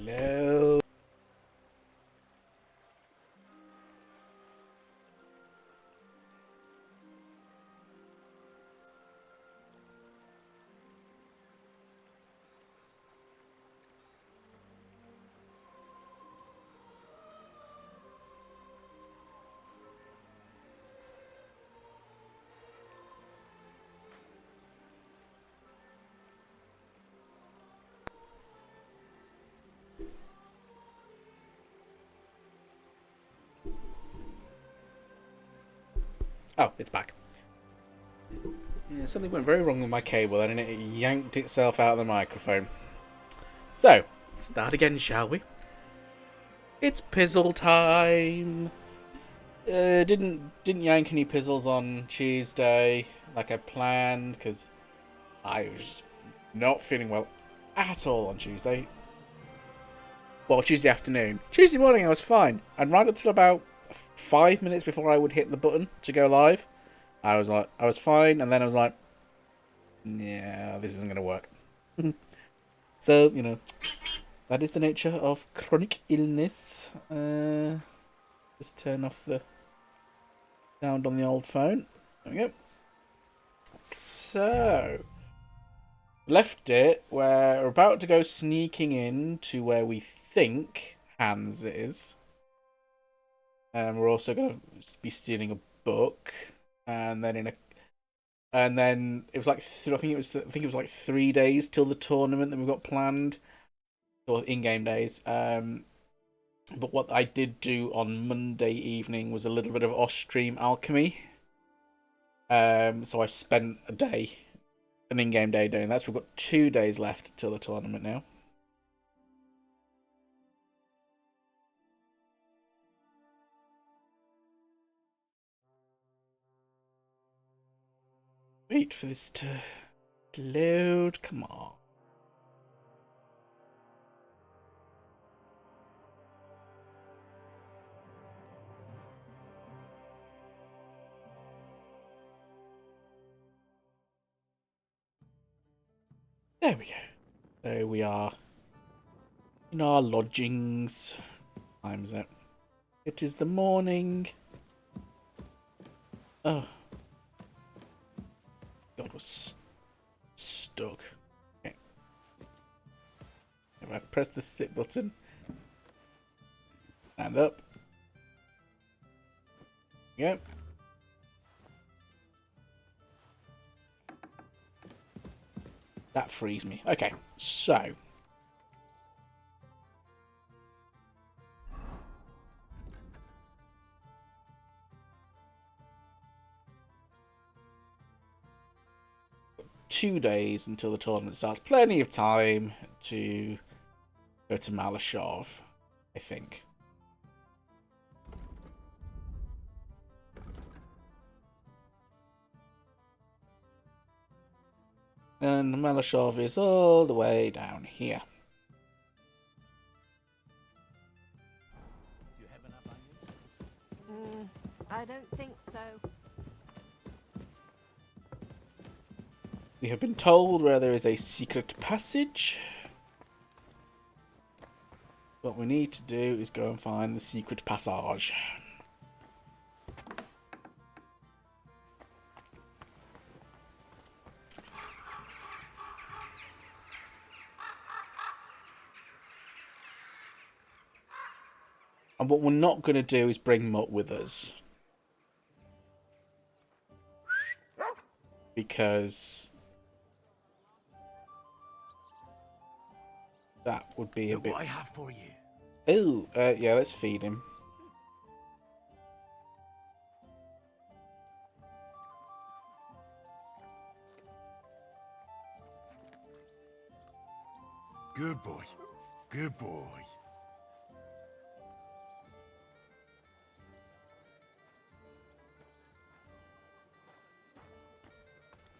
Hello. Oh, it's back. Yeah, something went very wrong with my cable and it yanked itself out of the microphone. So, start again, shall we? It's pizzle time. Didn't yank any pizzles on Tuesday like I planned because I was not feeling well at all on Tuesday. Well, Tuesday afternoon. Tuesday morning I was fine, and right up till about 5 minutes before I would hit the button to go live, I was fine, and then I was like, yeah, this isn't gonna work. So that is the nature of chronic illness. Just turn off the sound on the old phone. There we go. So left it where we're about to go sneaking in to where we think Hans is. And we're also going to be stealing a book, and then it was like I think it was like 3 days till the tournament that we've got planned, or in-game days. But what I did do on Monday evening was a little bit of off-stream alchemy. So I spent an in-game day doing that. So we've got 2 days left till the tournament now. Wait for this to load. Come on. There we go. So we are in our lodgings. What time is it? It is the morning. Oh. God, was stuck. Okay. If I press the sit button. Stand up. Yep. That frees me. Okay, so. Two days until the tournament starts. Plenty of time to go to Malashov, I think. And Malashov is all the way down here. I don't think so. We have been told where there is a secret passage. What we need to do is go and find the secret passage. And what we're not going to do is bring Mutt with us. Because that would be a bit... What I have for you. Oh, yeah, let's feed him. Good boy. Good boy.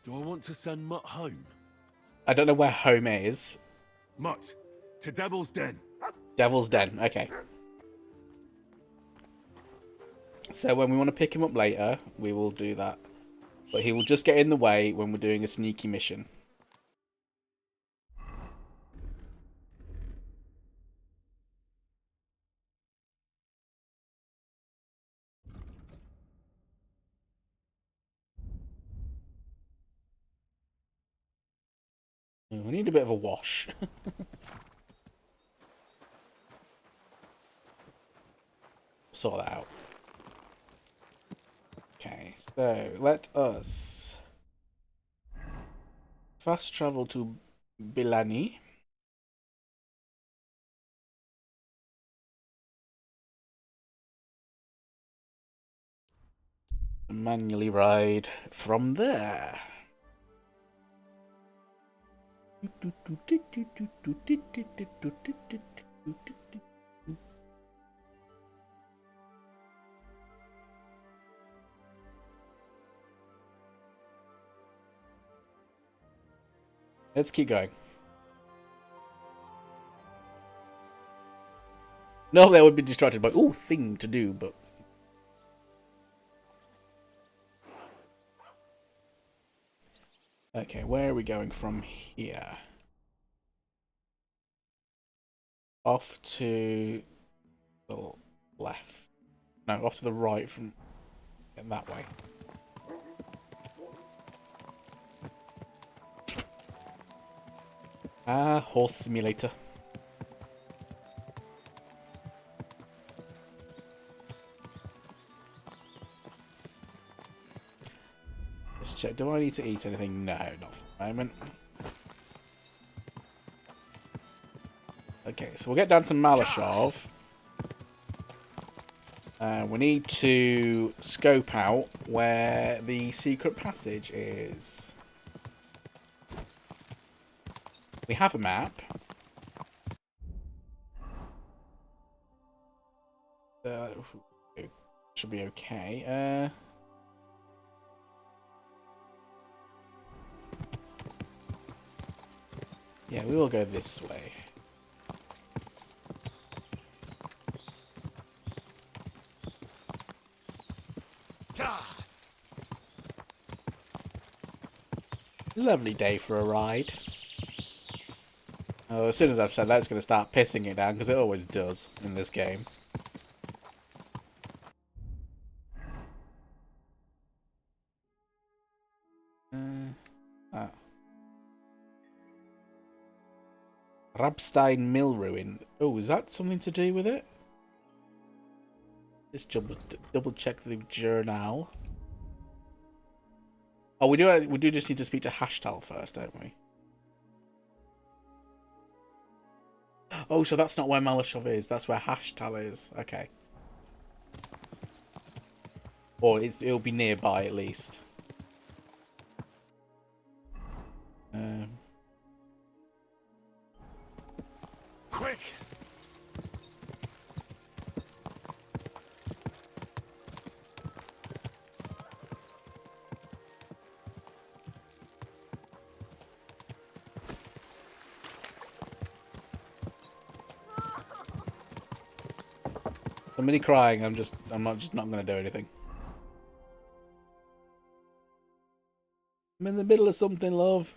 Do I want to send Mutt home? I don't know where home is. Mutt, to Devil's Den. Devil's Den, okay. So when we want to pick him up later, we will do that. But he will just get in the way when we're doing a sneaky mission. We need a bit of a wash. Sort that out. Okay, so let us fast travel to Bilani. Manually ride from there. Let's keep going. Normally I would be distracted by, ooh, thing to do, but... Okay, where are we going from here? Off to the left. No, off to the right from that way. Ah, horse simulator. Let's check. Do I need to eat anything? No, not for the moment. Okay, so we'll get down to Malashov. We need to scope out where the secret passage is. We have a map. Should be okay. Yeah, we will go this way. Lovely day for a ride. Oh, as soon as I've said that, it's going to start pissing it down, because it always does in this game. Rabstein Mill Ruin. Oh, is that something to do with it? Let's double check the journal. Oh, we do just need to speak to Hashtal first, don't we? Oh, so that's not where Malashov is. That's where Hashtal is. Okay. Or it'll be nearby at least. Quick! Somebody crying. I'm not going to do anything. I'm in the middle of something, love.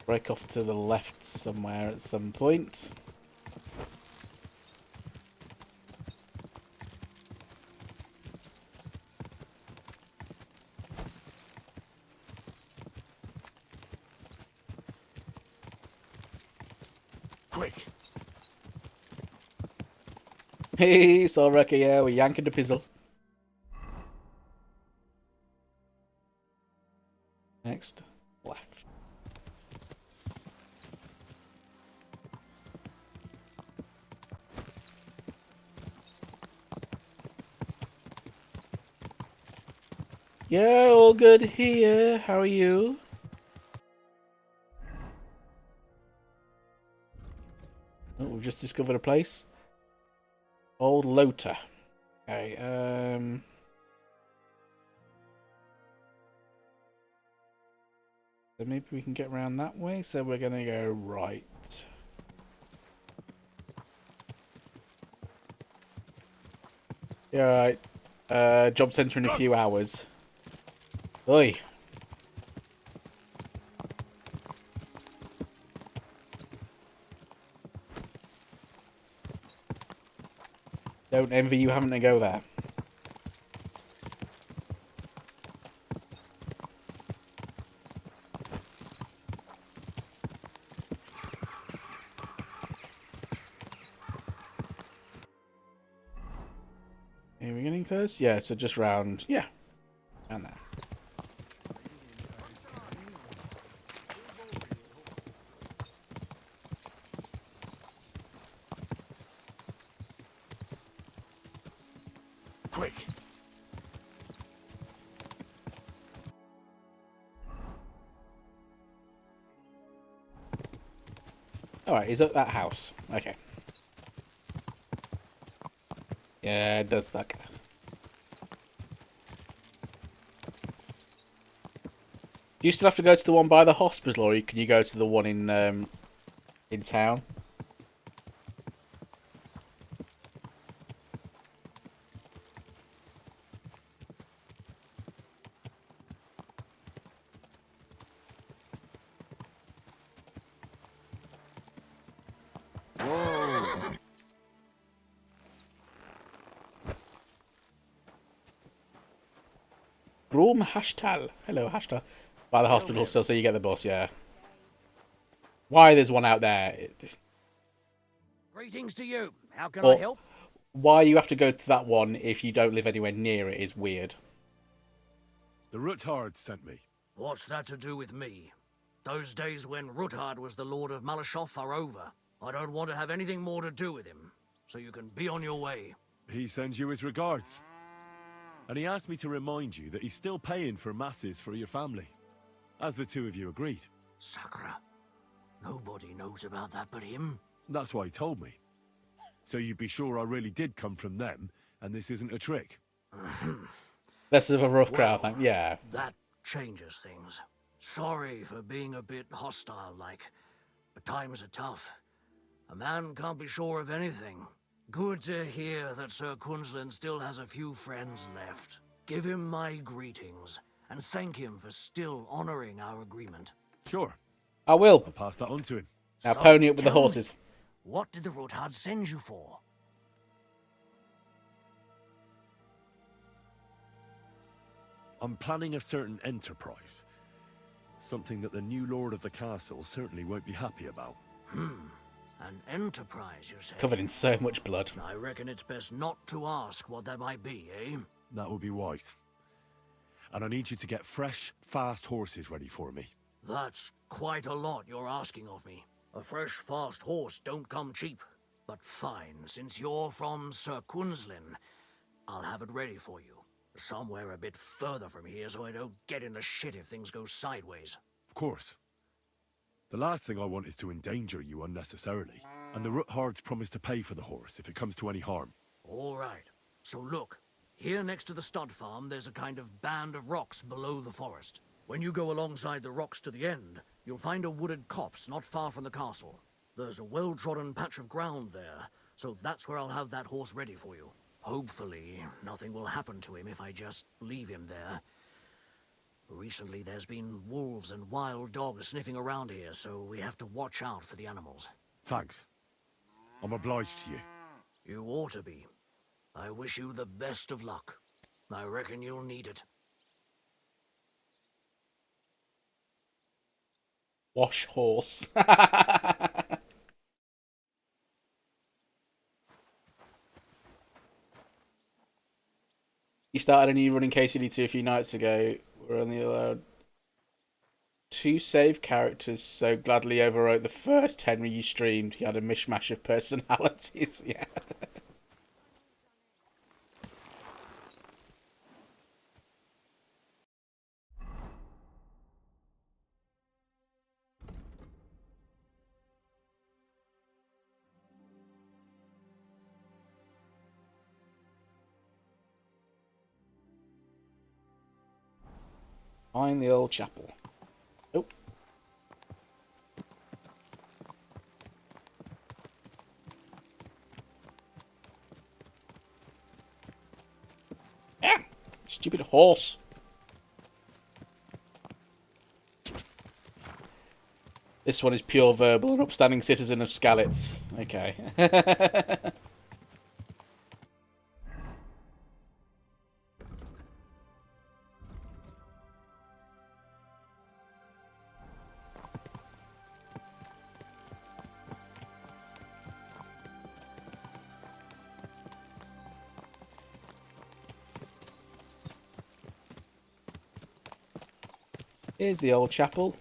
Break off to the left somewhere at some point. Quick! Hey, Soraka, yeah, we're yanking the pizzle. Next, left. Yeah, all good here. How are you? Oh, we've just discovered a place. Old Lota. Okay, so maybe we can get around that way. So we're gonna go right. Yeah, right. Job centre in a few hours. Oi. Don't envy you having to go there. Are we getting close? Yeah, so just round. Yeah, around there. Quick! Alright, he's at that house. Okay. Yeah, it does suck. Do you still have to go to the one by the hospital, or can you go to the one in town? Grom Hashtal. Hello, Hashtal. By the hospital still, so you get the bus, yeah. Why there's one out there? Greetings to you. How can I Or help? why you have to go to that one if you don't live anywhere near it is weird. The Ruthard sent me. What's that to do with me? Those days when Ruthard was the Lord of Malashoff are over. I don't want to have anything more to do with him, so you can be on your way. He sends you his regards. And he asked me to remind you that he's still paying for masses for your family. As the two of you agreed. Sakura. Nobody knows about that but him. That's why he told me. So you'd be sure I really did come from them, and this isn't a trick. Less of a rough crowd, Well, thank yeah. That changes things. Sorry for being a bit hostile-like, but times are tough. A man can't be sure of anything. Good to hear that Sir Quinlan still has a few friends left. Give him my greetings, and thank him for still honoring our agreement. Sure, I will. I'll pass that on to him. Now So, pony up with the tell me, horses. What did the Rothard send you for? I'm planning a certain enterprise. Something that the new lord of the castle certainly won't be happy about. An enterprise, you say? Covered in so much blood. I reckon it's best not to ask what that might be, eh? That would be wise. And I need you to get fresh, fast horses ready for me. That's quite a lot you're asking of me. A fresh, fast horse don't come cheap. But fine, since you're from Sir Quinlan, I'll have it ready for you. Somewhere a bit further from here so I don't get in the shit if things go sideways. Of course. The last thing I want is to endanger you unnecessarily. And the Ruthards promise to pay for the horse if it comes to any harm. All right. So look, here next to the stud farm, there's a kind of band of rocks below the forest. When you go alongside the rocks to the end, you'll find a wooded copse not far from the castle. There's a well-trodden patch of ground there, so that's where I'll have that horse ready for you. Hopefully, nothing will happen to him if I just leave him there. Recently, there's been wolves and wild dogs sniffing around here, so we have to watch out for the animals. Thanks. I'm obliged to you. You ought to be. I wish you the best of luck. I reckon you'll need it. Wash horse. You started a new running KCD2 a few nights ago. We're only allowed 2 save characters, so gladly overwrote the first Henry you streamed. He had a mishmash of personalities. Yeah. Find the old chapel. Oh. Yeah. Stupid horse. This one is pure verbal, an upstanding citizen of Skalitz. Okay. Here's the old chapel.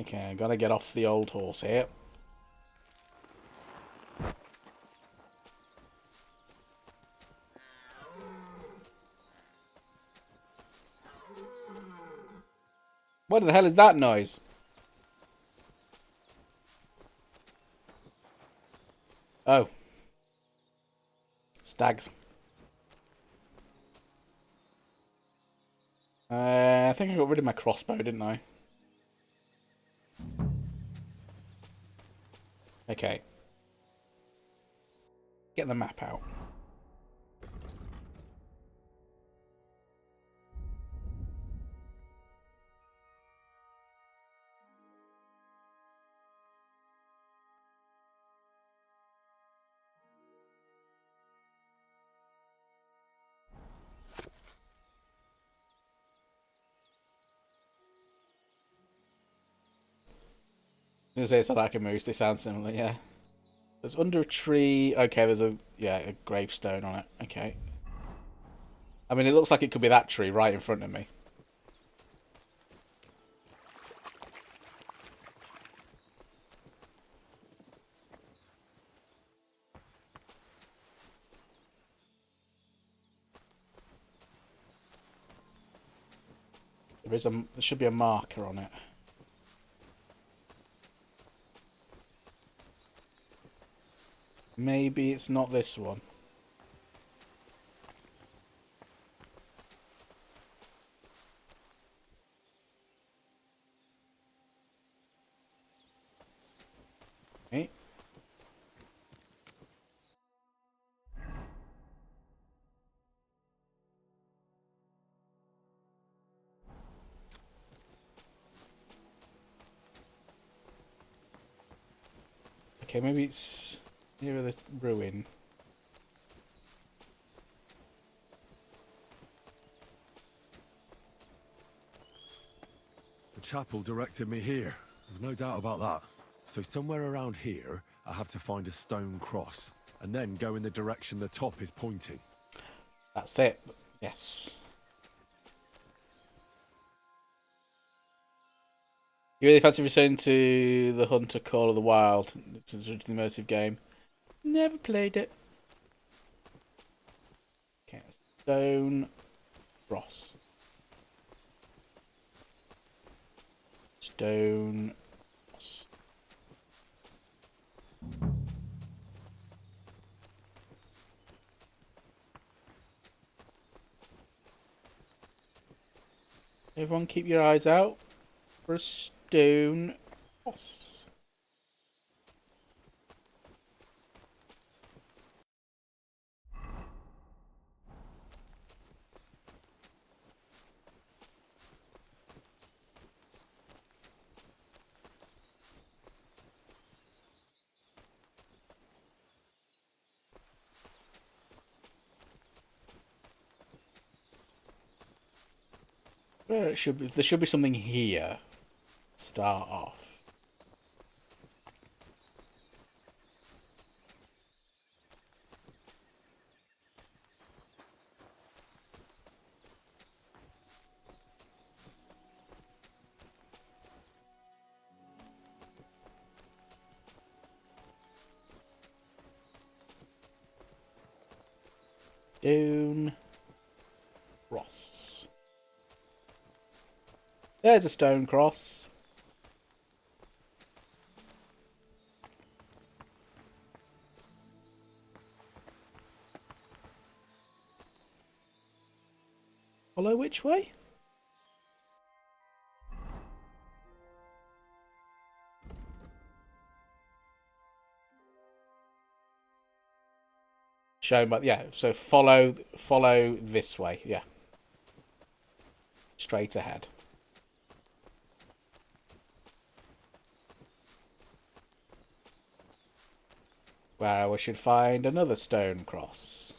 Okay, I gotta get off the old horse here. What the hell is that noise? Oh. Stags. I think I got rid of my crossbow, didn't I? Okay. Get the map out. I was gonna say it's like a moose. They sound similar, yeah. There's under a tree. Okay, there's a gravestone on it. Okay. I mean, it looks like it could be that tree right in front of me. There should be a marker on it. Maybe it's not this one. Okay. Okay, maybe it's near the ruin. The chapel directed me here. There's no doubt about that. So somewhere around here, I have to find a stone cross, and then go in the direction the top is pointing. That's it. Yes. You really fancy returning to the Hunter Call of the Wild? It's an immersive game. Never played it. Okay, stone cross. Stone cross. Everyone keep your eyes out for a stone cross. There should be something here. Start off. Stone cross. There's a stone cross. Follow which way? Shown, but yeah. So follow this way. Yeah. Straight ahead. where we should find another stone cross.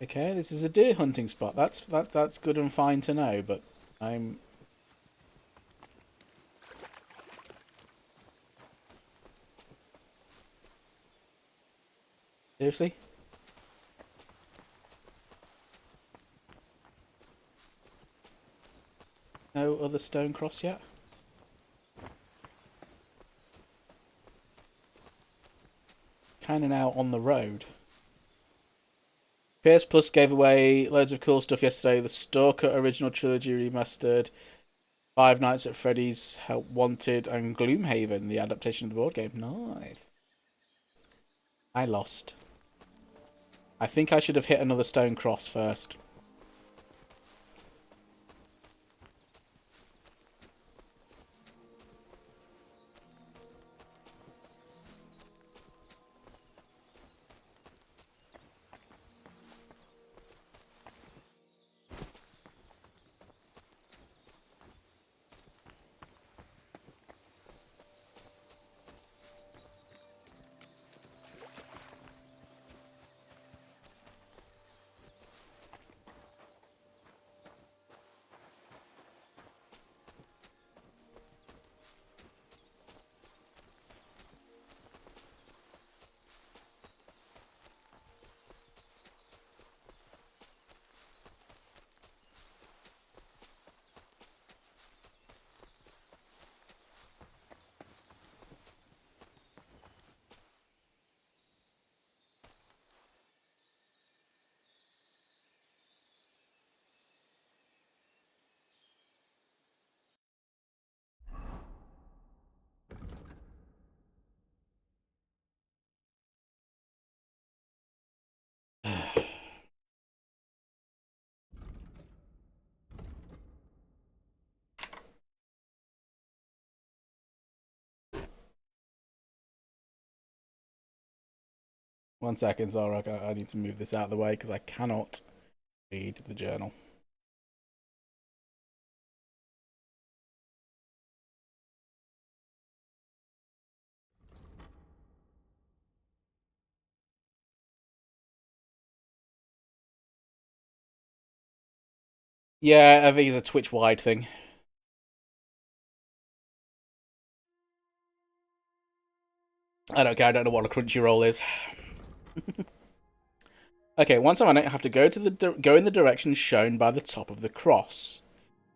Okay, this is a deer hunting spot. That's good and fine to know, but I'm... Seriously? No other stone cross yet? Kinda now on the road. PS Plus gave away loads of cool stuff yesterday. The Stalker Original Trilogy Remastered, Five Nights at Freddy's Help Wanted, and Gloomhaven, the adaptation of the board game. Nice. I lost. I think I should have hit another stone cross first. One second, Zorak. I need to move this out of the way because I cannot read the journal. Yeah, I think it's a Twitch wide thing. I don't care. I don't know what a Crunchyroll is. Okay, once I'm on it, I have to go to go in the direction shown by the top of the cross.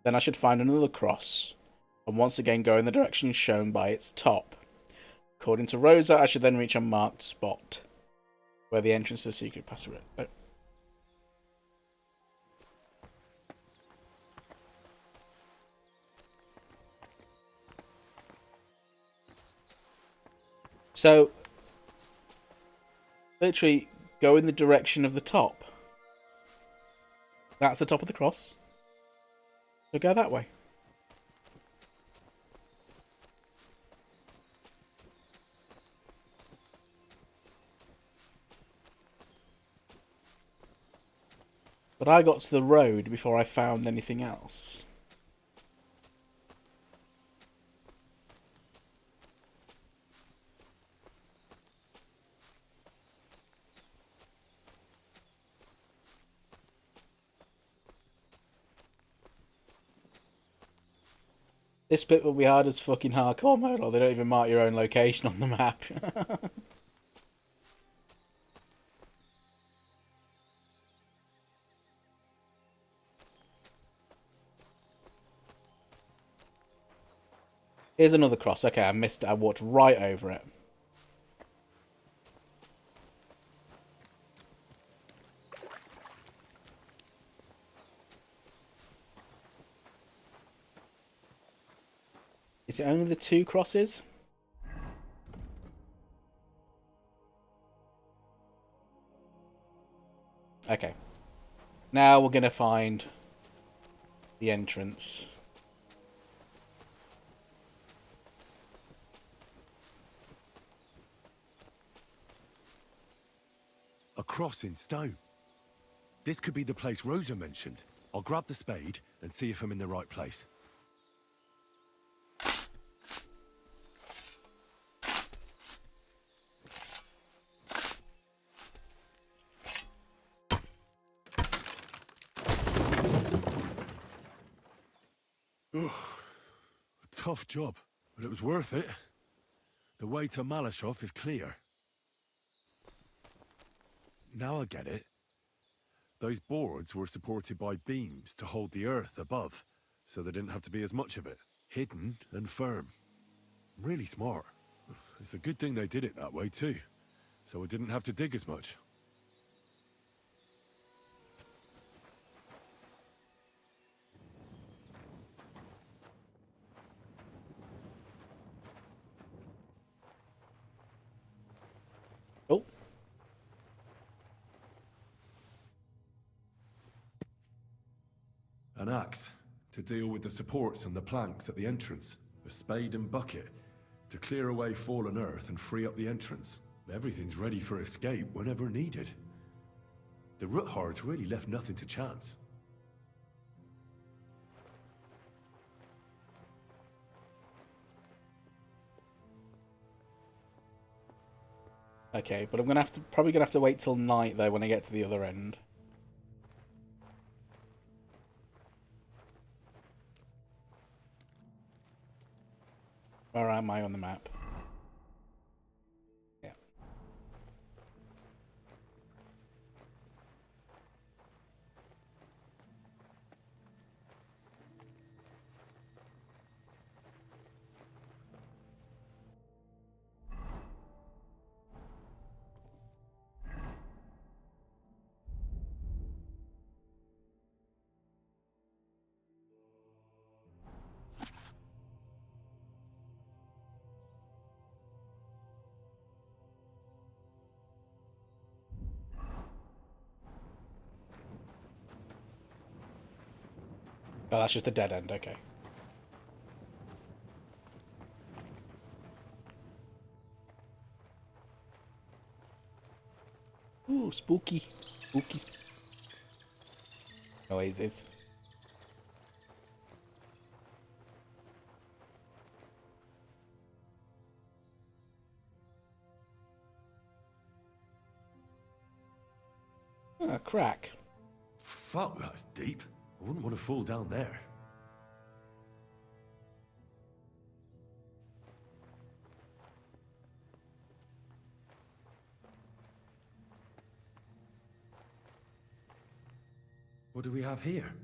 Then I should find another cross, and once again go in the direction shown by its top. According to Rosa, I should then reach a marked spot where the entrance to the secret passage. Oh. So, literally, go in the direction of the top. That's the top of the cross. So go that way. But I got to the road before I found anything else. This bit will be hard as fucking hardcore mode, or they don't even mark your own location on the map. Here's another cross. Okay, I missed it. I walked right over it. Is it only the two crosses? Okay. Now we're going to find the entrance. A cross in stone. This could be the place Rosa mentioned. I'll grab the spade and see if I'm in the right place. A tough job, but it was worth it. The way to Malashov is clear. Now I get it. Those boards were supported by beams to hold the earth above, so there didn't have to be as much of it. Hidden and firm. Really smart. It's a good thing they did it that way too, so I didn't have to dig as much. Oh. An axe to deal with the supports and the planks at the entrance. A spade and bucket to clear away fallen earth and free up the entrance. Everything's ready for escape whenever needed. The Roothards really left nothing to chance. Okay, but I'm probably gonna have to wait till night though when I get to the other end. Where am I on the map? Yeah. Oh, that's just a dead end, okay. Ooh, spooky. Spooky. Oh, it's... a crack. Fuck, that's deep. I wouldn't want to fall down there. What do we have here?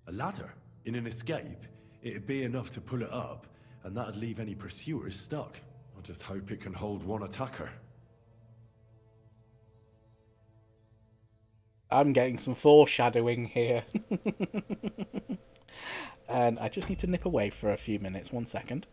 A ladder? In an escape, it'd be enough to pull it up, and that'd leave any pursuers stuck. I just hope it can hold one attacker. I'm getting some foreshadowing here. And I just need to nip away for a few minutes. 1 second.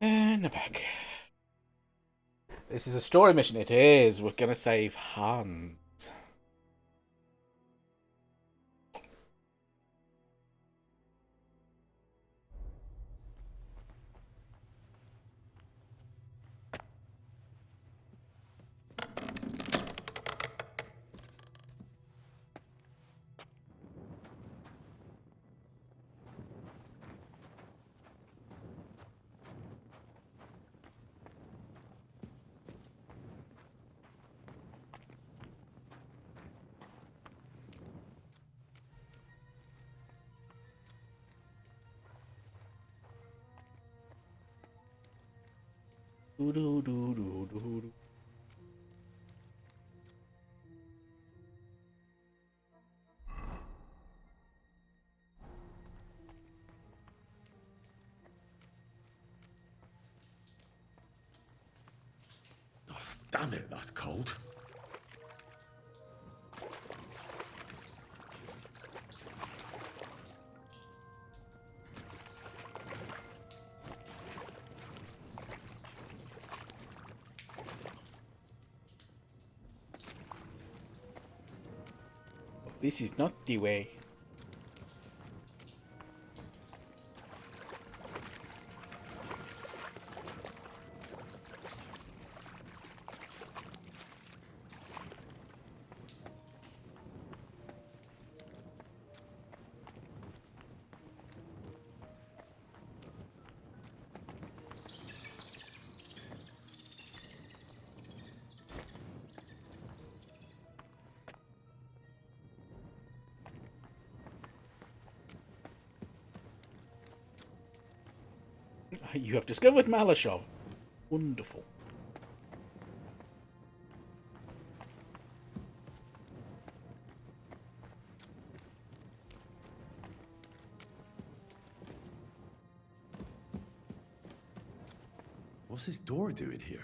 And I'm back. This is a story mission. It is. We're gonna save Hans. Do do do do do do. Damn it, that's cold. This is not the way. You have discovered Malashov. Wonderful. What's this door doing here?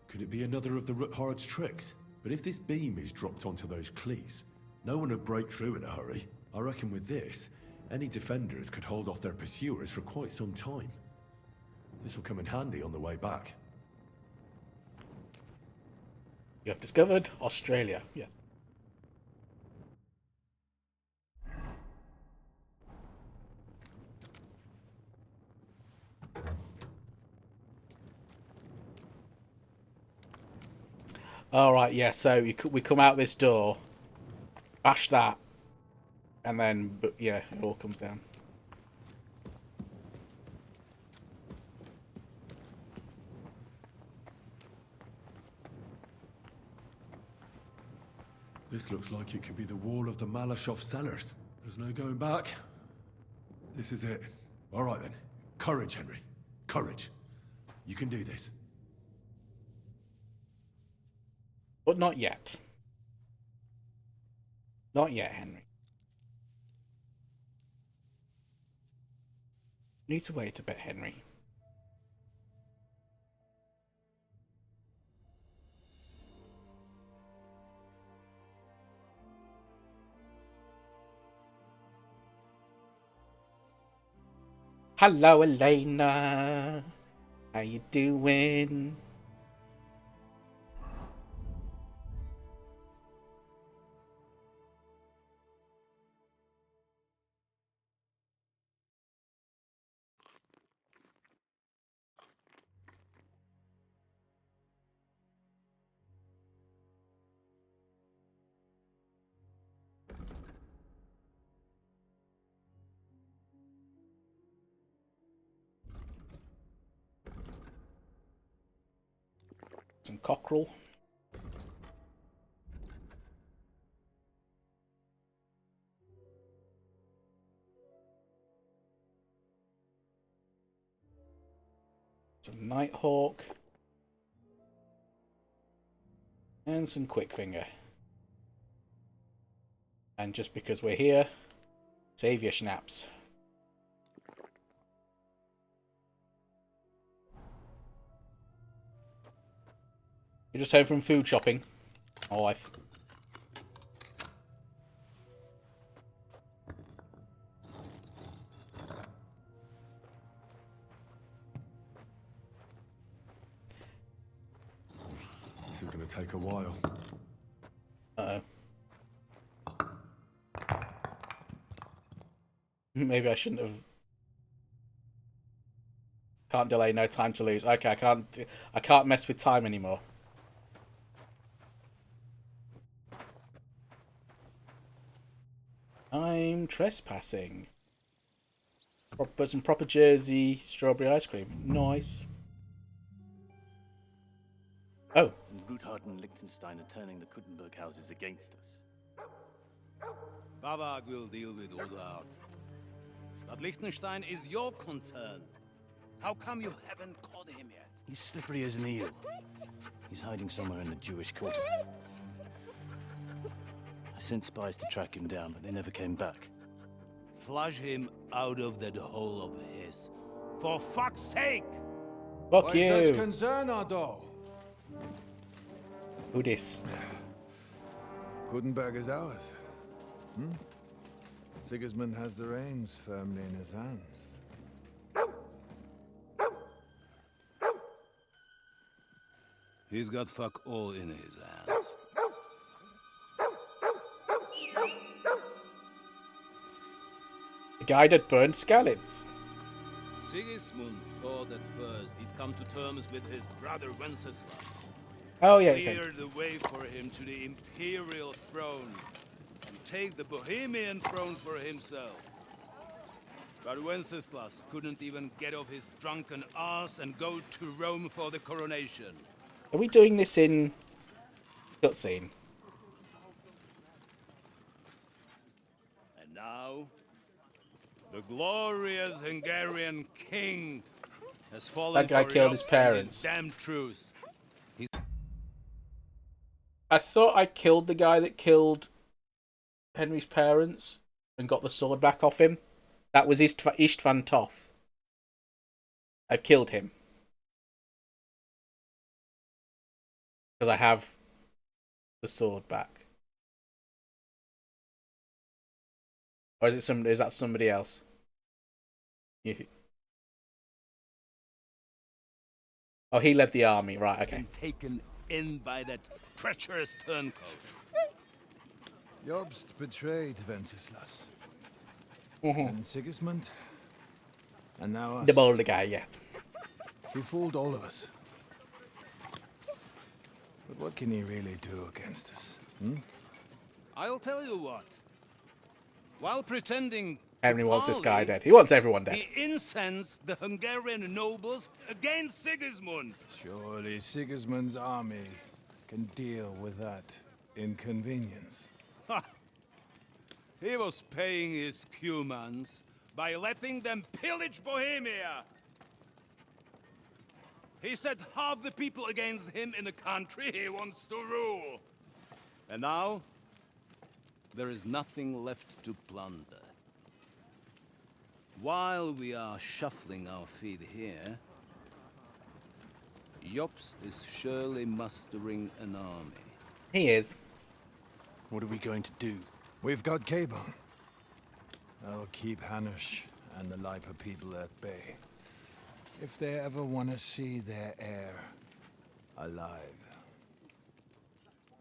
Could it be another of the Ruthard's tricks? But if this beam is dropped onto those cleats, no one would break through in a hurry. I reckon with this, any defenders could hold off their pursuers for quite some time. This will come in handy on the way back. You have discovered Australia. Yes. All right. Yeah. So we come out this door, bash that, and then yeah, it all comes down. This looks like it could be the wall of the Malashov cellars. There's no going back. This is it. All right then. Courage, Henry. Courage. You can do this. But not yet. Not yet, Henry. Need to wait a bit, Henry. Hello, Elena. How you doing? Some cockerel. Some nighthawk. And some quick finger. And just because we're here, save your schnapps. You're just home from food shopping. Oh, This is going to take a while. Uh-oh. Maybe I shouldn't have. Can't delay, no time to lose. Okay, I can't mess with time anymore. I'm trespassing. Put some proper Jersey strawberry ice cream. Nice. Oh. And Ruthard and Liechtenstein are turning the Kuttenberg houses against us. Bavag will deal with Ruthard. But Liechtenstein is your concern. How come you haven't caught him yet? He's slippery as an eel. He's hiding somewhere in the Jewish quarter. I sent spies to track him down, but they never came back. Flush him out of that hole of his. For fuck's sake! Fuck Why such you. concern, Ardo? Who this? Gutenberg is ours. Sigismund has the reins firmly in his hands. He's got fuck all in his hands. The guy that burned Skalitz. Sigismund thought at first he'd come to terms with his brother Wenceslas. Oh yeah, it's him. Clear the way for him to the imperial throne and take the Bohemian throne for himself. But Wenceslas couldn't even get off his drunken ass and go to Rome for the coronation. Are we doing this in cutscene? And now, the glorious Hungarian king has fallen That guy for killed his Jobst and parents. damn truce. I thought I killed the guy that killed Henry's parents and got the sword back off him. That was Istvan Toth. I've killed him. Because I have the sword back. Or is that somebody else? Oh, he led the army, right, okay. Been taken in by that treacherous turncoat. Jobst betrayed Wenceslas. Mhm. And Sigismund. And now us. The bolder guy, yes. He fooled all of us. But what can he really do against us? I'll tell you what. While pretending Henry to wants this guy parley, dead. He wants everyone dead. he incensed the Hungarian nobles against Sigismund. Surely Sigismund's army can deal with that inconvenience. Ha! He was paying his Cumans by letting them pillage Bohemia. He set half the people against him in the country he wants to rule. And now, there is nothing left to plunder. While we are shuffling our feet here, Jobst is surely mustering an army. He is. What are we going to do? We've got Cabon. I'll keep Hanush and the Lipa people at bay. If they ever want to see their heir alive.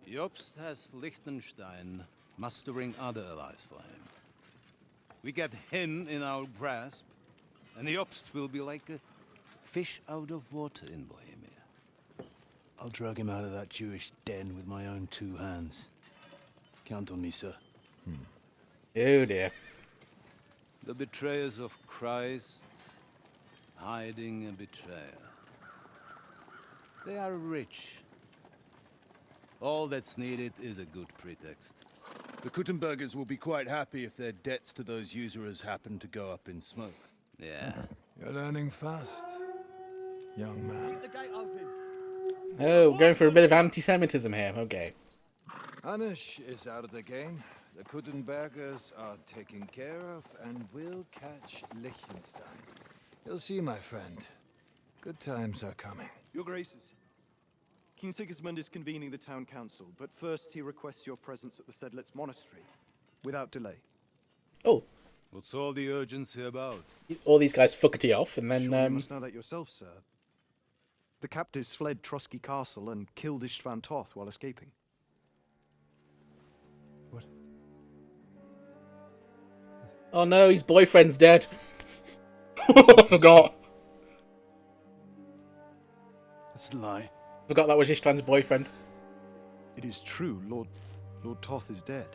Jobst has Liechtenstein mustering other allies for him. We get him in our grasp, and Jobst will be like a fish out of water in Bohemia. I'll drag him out of that Jewish den with my own two hands. Count on me, sir. Oh dear. The betrayers of Christ, hiding a betrayer. They are rich. All that's needed is a good pretext. The Kuttenbergers will be quite happy if their debts to those usurers happen to go up in smoke. Yeah. You're learning fast, young man. Oh, going for a bit of anti-Semitism here. Okay. Hanush is out of the game. The Kuttenbergers are taken care of, and we'll catch Liechtenstein. You'll see, my friend. Good times are coming. Your Graces, King Sigismund is convening the town council, but first he requests your presence at the Sedlitz monastery, without delay. Oh, What's all the urgency about? all these guys fuckety off, and then Sure, you must know that yourself, sir. The the captives fled Trotsky Castle and killed Istvan Toth while escaping. What? Oh no, his boyfriend's dead. I forgot. That's a lie. Forgot that was Istvan's boyfriend. It is true, Lord Toth is dead.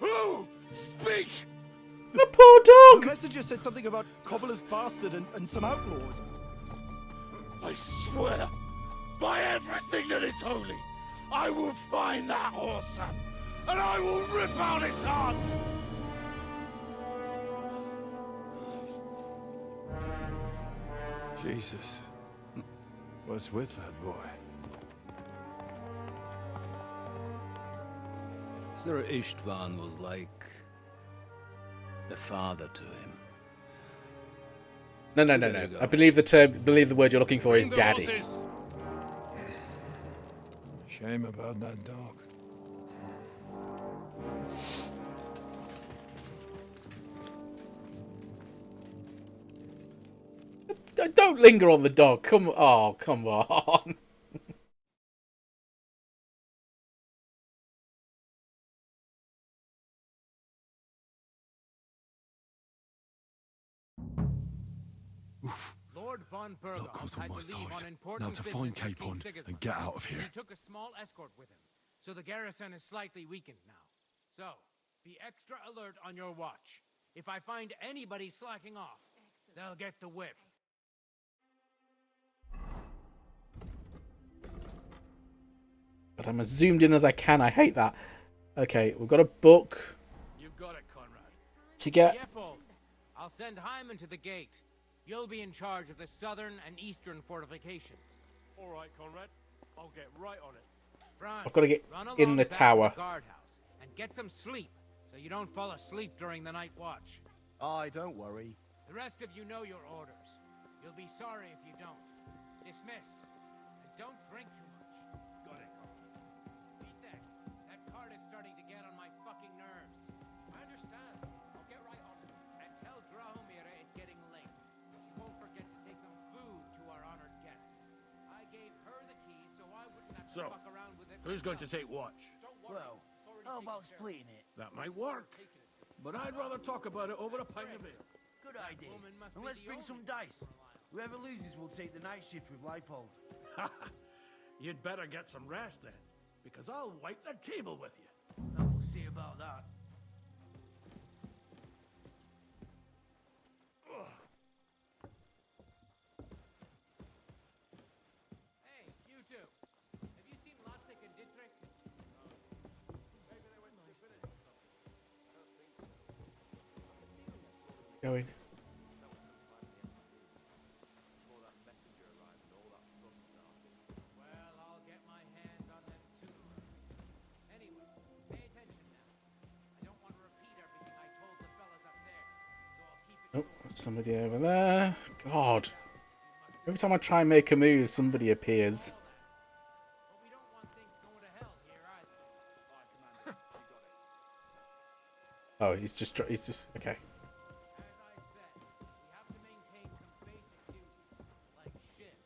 Who? Speak! The poor The dog! messenger said something about Cobbler's bastard and some outlaws. I swear, by everything that is holy, I will find that whoreson, and I will rip out his heart! Jesus. What's with that boy? Sir Istvan was like a father to him. No. I believe the word you're looking for is Bring the daddy. horses. Shame about that dog. Don't linger on the dog. Come on. Lord von Luck Burgos was on had my to leave on side. important Now to business find with King Capon Sigismund, and get out of here. He took a small escort with him, so the garrison is slightly weakened now. So, be extra alert on your watch. If I find anybody slacking off, they'll get the whip. But I'm as zoomed in as I can. I hate that. Okay, we've got a book You got it, Conrad. to get. Yepo, I'll send Hyman to the gate. You'll be in charge of the southern and eastern fortifications. All right, Conrad. I'll get right on it. Franz, I've got to get run in along the back to tower. the guardhouse and get some sleep, so you don't fall asleep during the night watch. Aye, don't worry. The rest of you know your orders. You'll be sorry if you don't. Dismissed. And don't drink too much. Got it. Beat that cart is starting to get on my fucking nerves. I understand. I'll get right on it. And tell Drahomira it's getting late. She won't forget to take some food to our honored guests. I gave her the keys so I wouldn't have to So, fuck around with it. Who's going to take watch? Don't worry. Well, It's already how taken about care of. splitting it? That might work. But I'd rather talk about it over a pint of ale. Good idea. woman must And be let's the bring only some one dice. for a while. Whoever loses will take the night shift with Leipold. You'd better get some rest then, because I'll wipe the table with you. Now we'll see about that. Hey, you two. Have you seen Latsik and Dietrich? Going. Well, I'll get my hands on them sooner. Anyway, pay attention now. I don't want to repeat everything I told the fellas up there, so I'll keep it Oh, short. there's somebody over there. God. Every time I try and make a move, somebody appears. But we don't want things going to hell here either. Oh, he's just. Okay. As I said, we have to maintain some basic duties, like shift.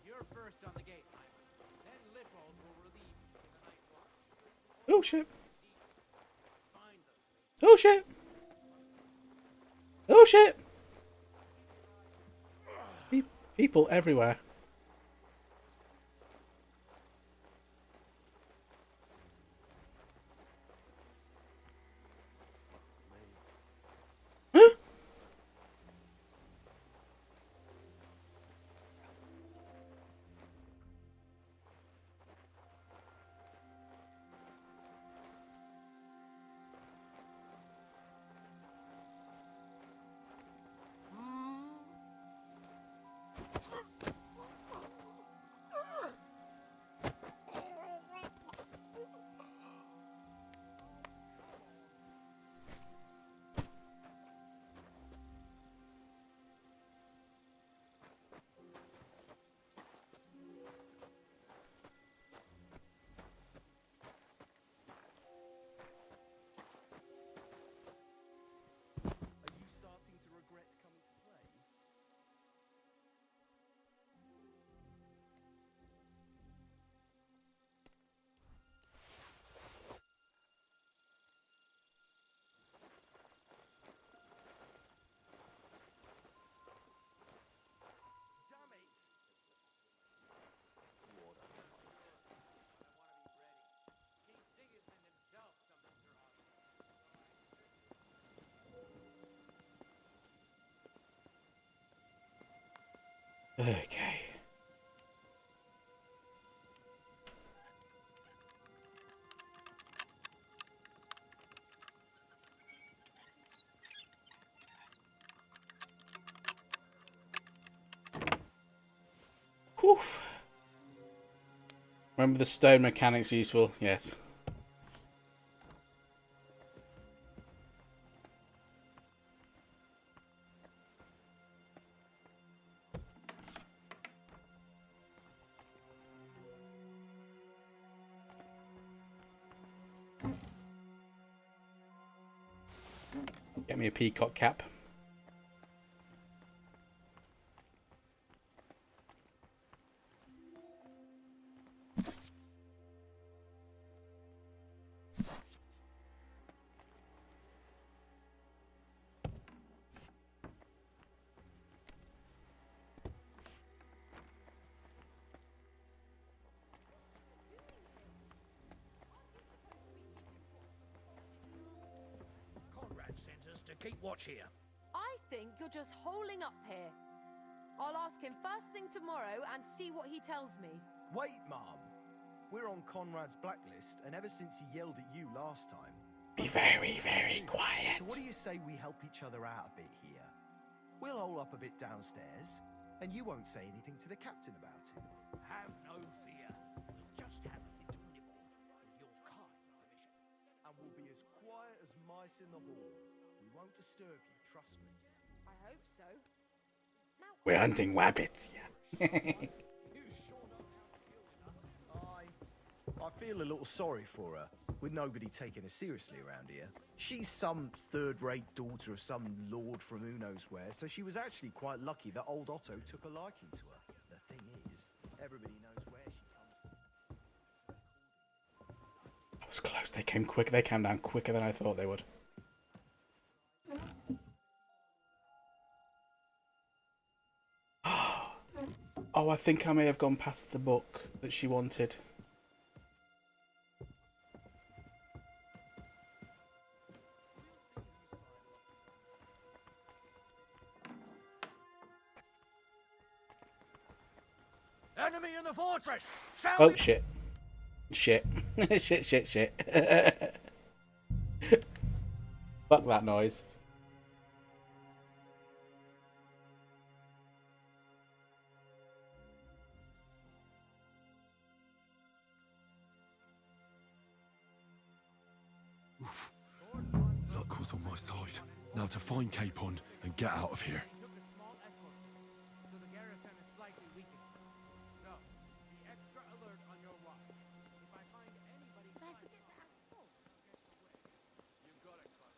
You're first on the gate, Hyman. Then Lippold will relieve you for the night watch. Oh shit. Find them. Oh shit. Oh shit. People everywhere. Huh? Okay. Whew. Remember the stone mechanics useful? Yes. Get me a peacock cap. Conrad sent us to keep watch here. I think you're just holing up here. I'll ask him first thing tomorrow and see what he tells me. Wait, Mom. We're on Conrad's blacklist, and ever since he yelled at you last time... Be very, very quiet. So what do you say we help each other out a bit here? We'll hole up a bit downstairs, and you won't say anything to the captain about it. Have no fear. We'll just have a little nibble, with your kind permission. And we'll be as quiet as mice in the hall. We won't disturb you, trust me. I hope so. Now, We're hunting rabbits, yeah. I feel a little sorry for her, with nobody taking her seriously around here. She's some third-rate daughter of some lord from who knows where, so she was actually quite lucky that old Otto took a liking to her. The thing is, everybody knows where she comes from. That was close. They came quick. They came down quicker than I thought they would. Oh, I think I may have gone past the book that she wanted. Enemy in the fortress! Sound Oh, shit. Shit. shit. Fuck that noise. Oof. Luck was on my side. Now to find Capon and get out of here. Took a small escort, so the garrison is slightly weakened. So, be extra alert on your watch. If I find anybody trying to you've got it, Clark.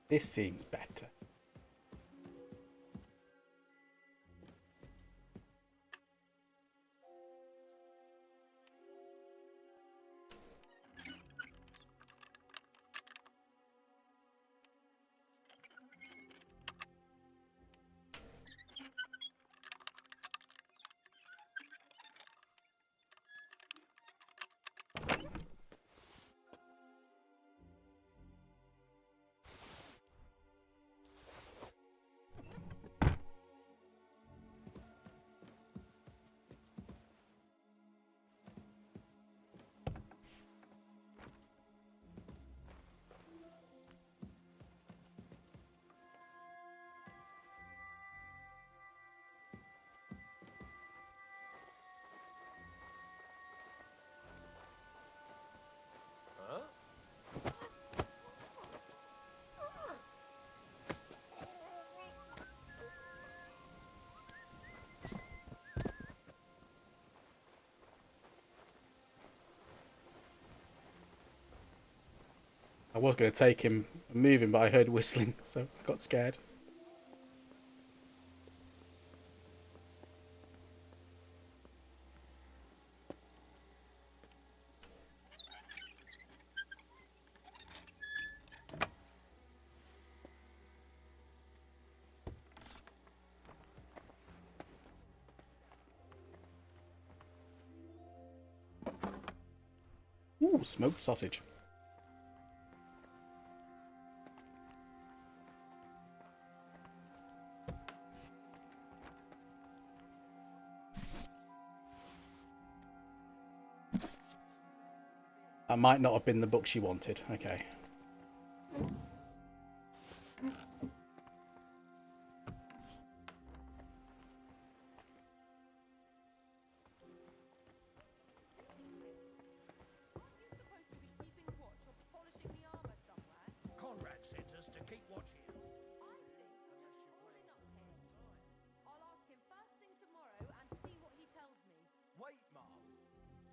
This seems better. I was going to take him and move him, but I heard whistling, so I got scared. Ooh, smoked sausage. That might not have been the book she wanted. Okay. Conrad sent us to keep watch here. I think you're just holding up here. I'll ask him first thing tomorrow and see what he tells me. Wait, Mom.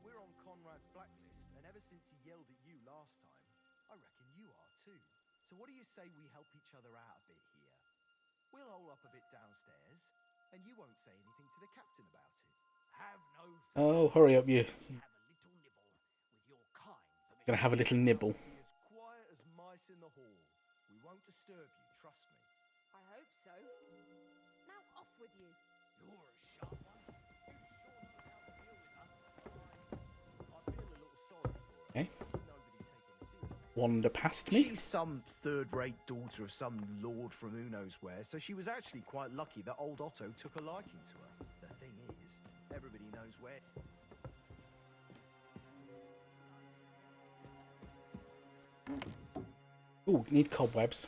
We're on Conrad's blacklist, and ever since he yelled at you last time, I reckon you are too. So what do you say we help each other out a bit here? We'll hole up a bit downstairs, and you won't say anything to the captain about it. Have no fear. Oh, hurry up, you. Have a little nibble with your kind for me. Gonna have a little nibble. Be as quiet as mice in the hall. We won't disturb you, trust me. I hope so. Now off with you. You're a sharp one. You sure know how to deal with her. I feel a little sorry for her. Okay. Nobody taking her seriously. Wander past me. She's some third-rate daughter of some lord from who knows where, so she was actually quite lucky that old Otto took a liking to her. The thing is, everybody knows where. Ooh, need cobwebs.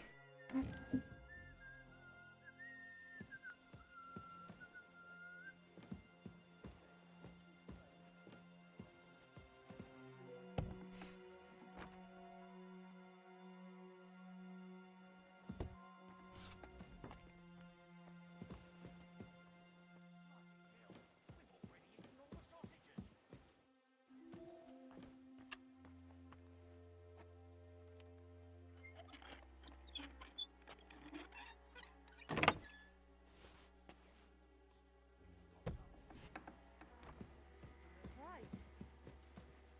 Christ.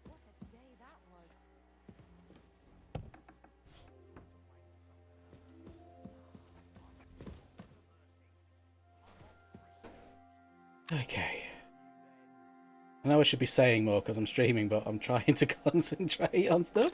What a day that was. Okay. I know I should be saying more because I'm streaming, but I'm trying to concentrate on stuff.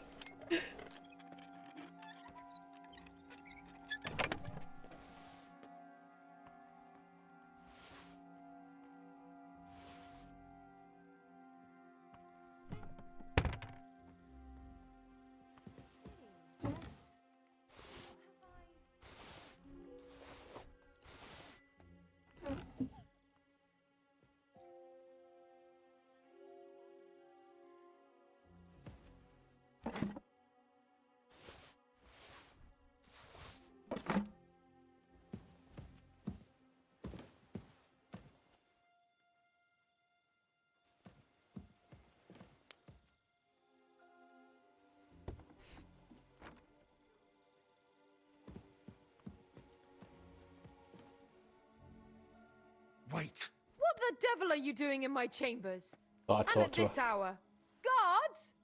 Wait! What the devil are you doing in my chambers? Thought I'd And talk at to her. this hour? Guards?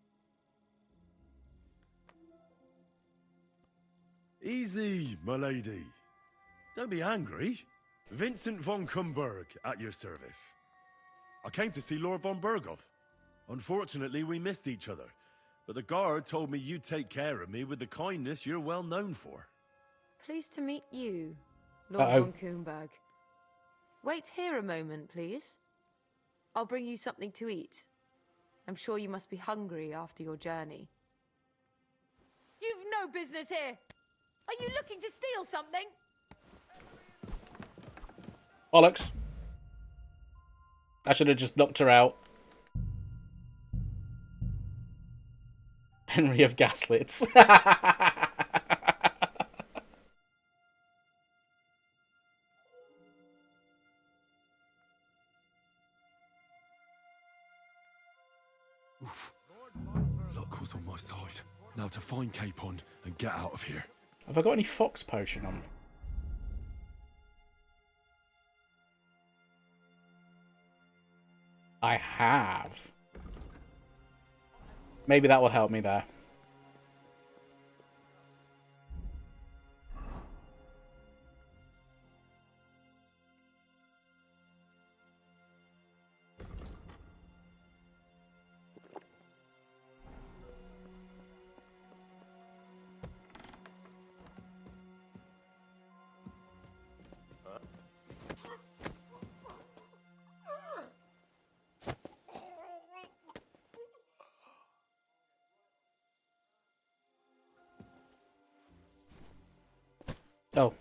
Easy, my lady. Don't be angry. Vincent von Kumberg at your service. I came to see Lord von Berghoff. Unfortunately, we missed each other, but the guard told me you'd take care of me with the kindness you're well known for. Pleased to meet you, Lord Uh-oh. von Kuhnberg. Wait here a moment, please. I'll bring you something to eat. I'm sure you must be hungry after your journey. You've no business here! Are you looking to steal something? Bollocks. I should have just knocked her out. Henry of Gaslits. Oof. Luck was on my side. Now to find Capon and get out of here. Have I got any fox potion on me? I have. Maybe that will help me there. Oh.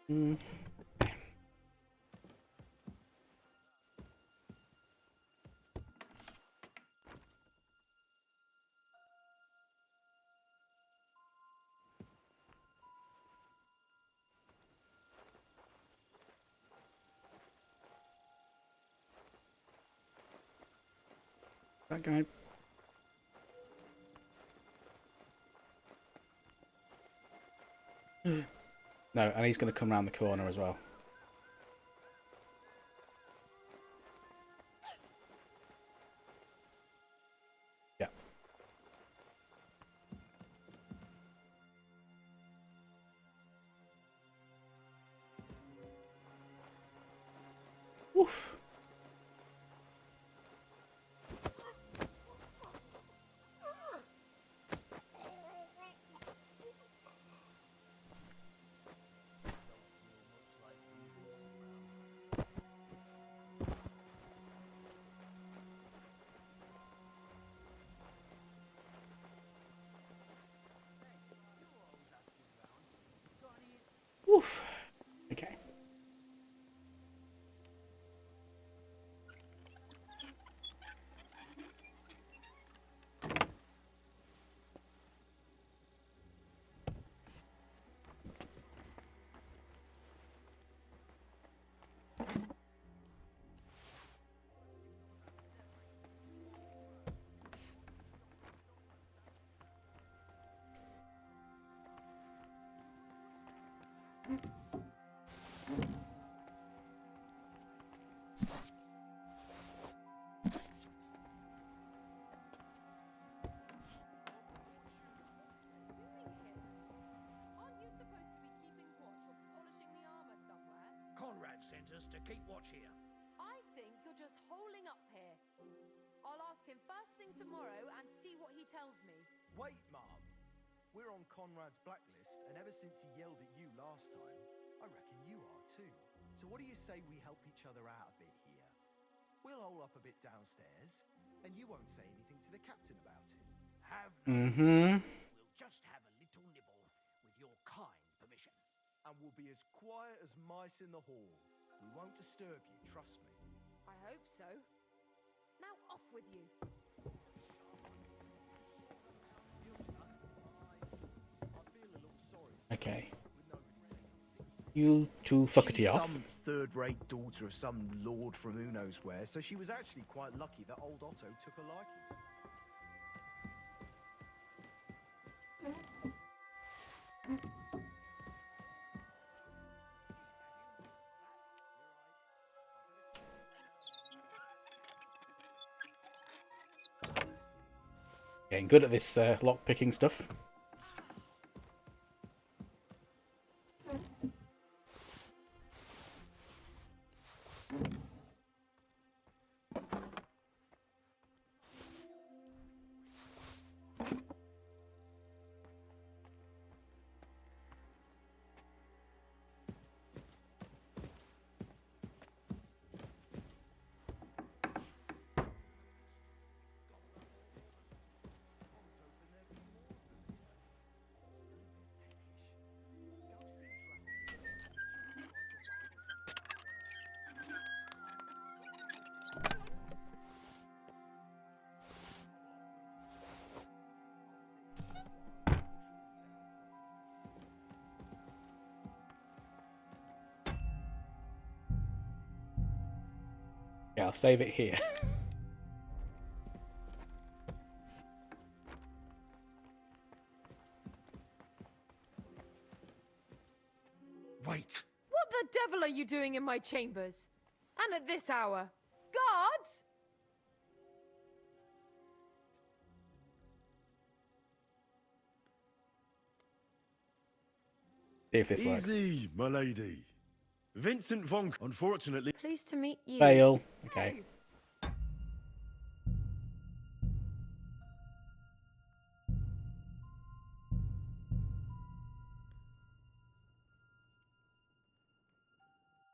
Mm. That guy. No, and he's going to come around the corner as well. Yeah. Oof. Oof. Okay. Conrad sent us to keep watch here. I think you're just holing up here. I'll ask him first thing tomorrow and see what he tells me. Wait, Mom. We're on Conrad's blacklist, and ever since he yelled at you last time, I reckon you are too. So what do you say we help each other out a bit here? We'll hole up a bit downstairs, and you won't say anything to the captain about it. Have no We'll just have a little nibble, with your kind permission. And we'll be as quiet as mice in the hall. We won't disturb you, trust me. I hope so. Now off with you. Okay. You two fuckety She's off. some third-rate daughter of some lord from who knows where, so she was actually quite lucky that old Otto took a liking to her. Getting good at this lock picking stuff. I'll save it here. Wait! What the devil are you doing in my chambers? And at this hour? Guards? See if this works. Easy, my lady. Vincent von... Unfortunately... Pleased to meet you. Fail. Okay.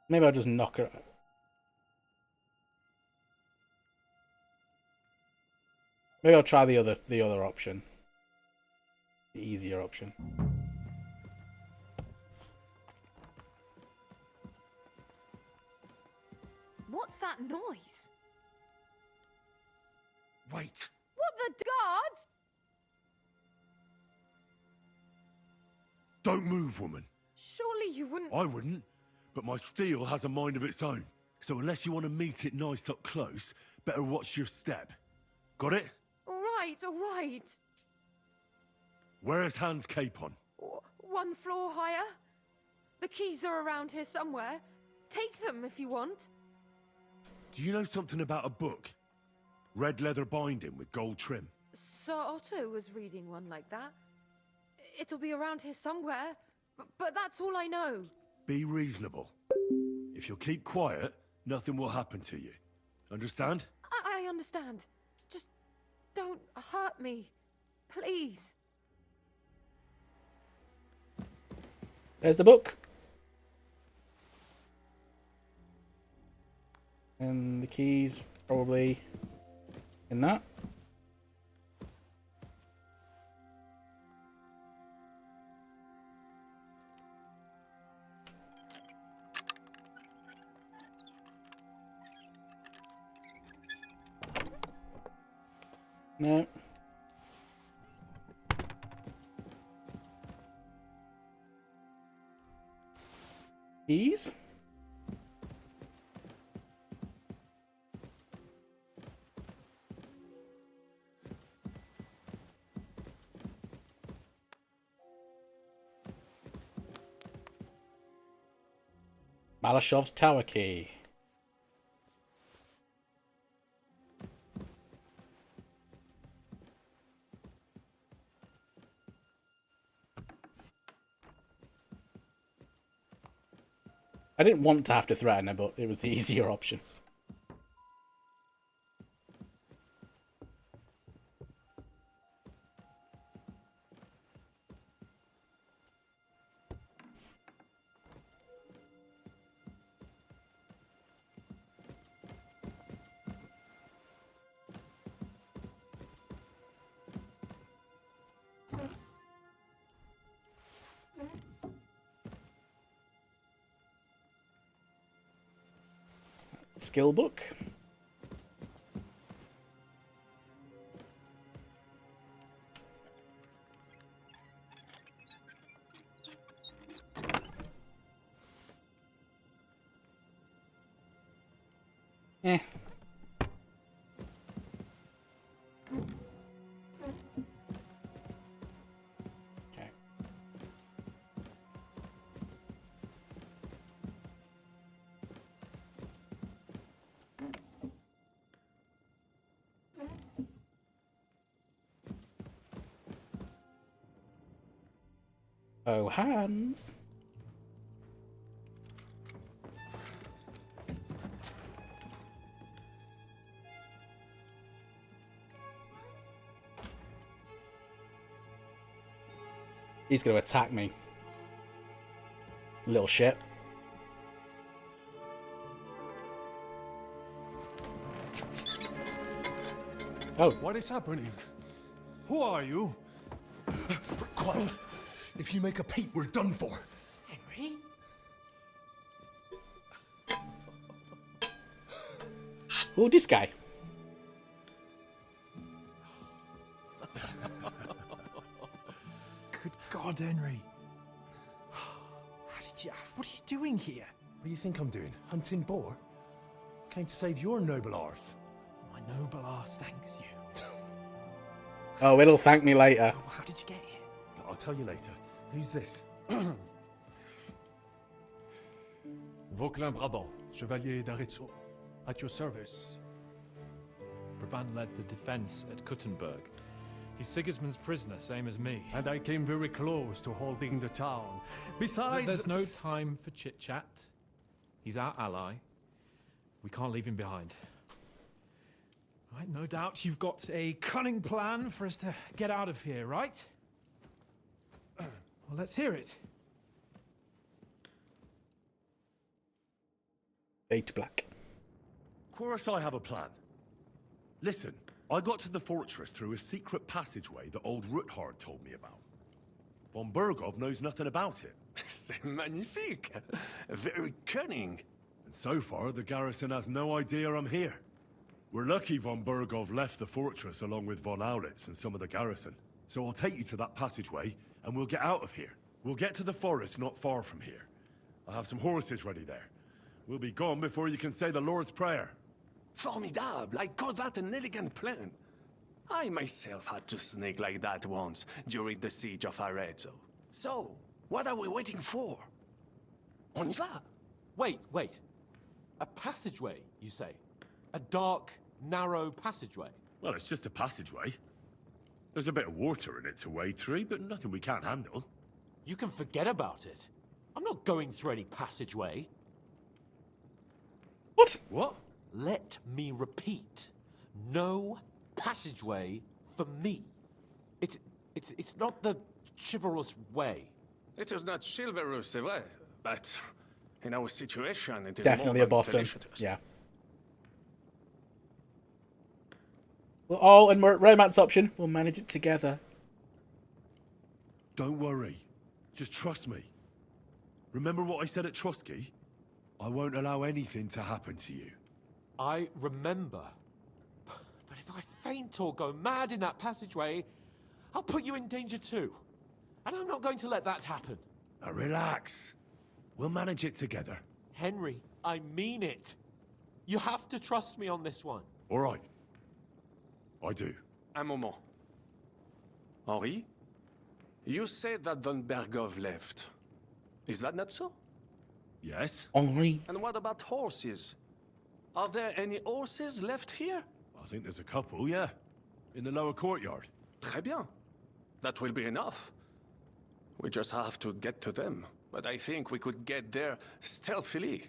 Maybe I'll just knock her out. Maybe I'll try the other option. The easier option. What's that noise? Wait! What the guards? Don't move, woman. Surely you wouldn't... I wouldn't, but my steel has a mind of its own. So unless you want to meet it nice up close, better watch your step. Got it? All right, all right. Where's Hans Capon? One floor higher. The keys are around here somewhere. Take them if you want. Do you know something about a book? Red leather binding with gold trim. Sir Otto was reading one like that. It'll be around here somewhere, but that's all I know. Be reasonable. If you'll keep quiet, nothing will happen to you. Understand? I understand. Just don't hurt me. Please. There's the book. And the keys probably in that. No. Keys? Malashov's tower key. I didn't want to have to threaten her, but it was the easier option. Skill book. Eh. Okay. Oh, Hans. He's going to attack me. Little shit. Oh. What is happening? Who are you? Quiet. If you make a peep, we're done for. Henry? Oh, this guy. Good God, Henry. What are you doing here? What do you think I'm doing? Hunting boar? came to save your noble arse. My noble arse thanks you. Oh, it'll thank me later. How did you get here? I'll tell you later. Who's this? Vauquelin Brabant, Chevalier d'Aretzo. At your service. Brabant led the defense at Kuttenberg. He's Sigismund's prisoner, same as me. And I came very close to holding the town. Besides... There's no time for chit-chat. He's our ally. We can't leave him behind. Right, no doubt you've got a cunning plan for us to get out of here, right? Well, let's hear it. Fade to black. Of course I have a plan. Listen, I got to the fortress through a secret passageway that old Ruthard told me about. Von Bergov knows nothing about it. C'est magnifique! Very cunning. And so far, the garrison has no idea I'm here. We're lucky Von Bergov left the fortress along with Von Aulitz and some of the garrison. So I'll take you to that passageway, and we'll get out of here. We'll get to the forest not far from here. I have some horses ready there. We'll be gone before you can say the Lord's Prayer. Formidable! I call that an elegant plan. I myself had to sneak like that once during the siege of Arezzo. So, what are we waiting for? On y va! Wait. A passageway, you say? A dark, narrow passageway? Well, it's just a passageway. There's a bit of water in it to wade through, but nothing we can't handle. You can forget about it. I'm not going through any passageway. What? Let me repeat. No passageway for me. It's not the chivalrous way. It is not chivalrous, c'est vrai, but in our situation, it is Definitely more a bottom. delicious. Yeah. Well, and romance option. We'll manage it together. Don't worry. Just trust me. Remember what I said at Trotsky? I won't allow anything to happen to you. I remember. But if I faint or go mad in that passageway, I'll put you in danger too. And I'm not going to let that happen. Now relax. We'll manage it together. Henry, I mean it. You have to trust me on this one. All right. I do. Un moment. Henri? You said that Von Bergov left. Is that not so? Yes. Henri. And what about horses? Are there any horses left here? I think there's a couple, yeah. In the lower courtyard. Très bien. That will be enough. We just have to get to them. But I think we could get there stealthily.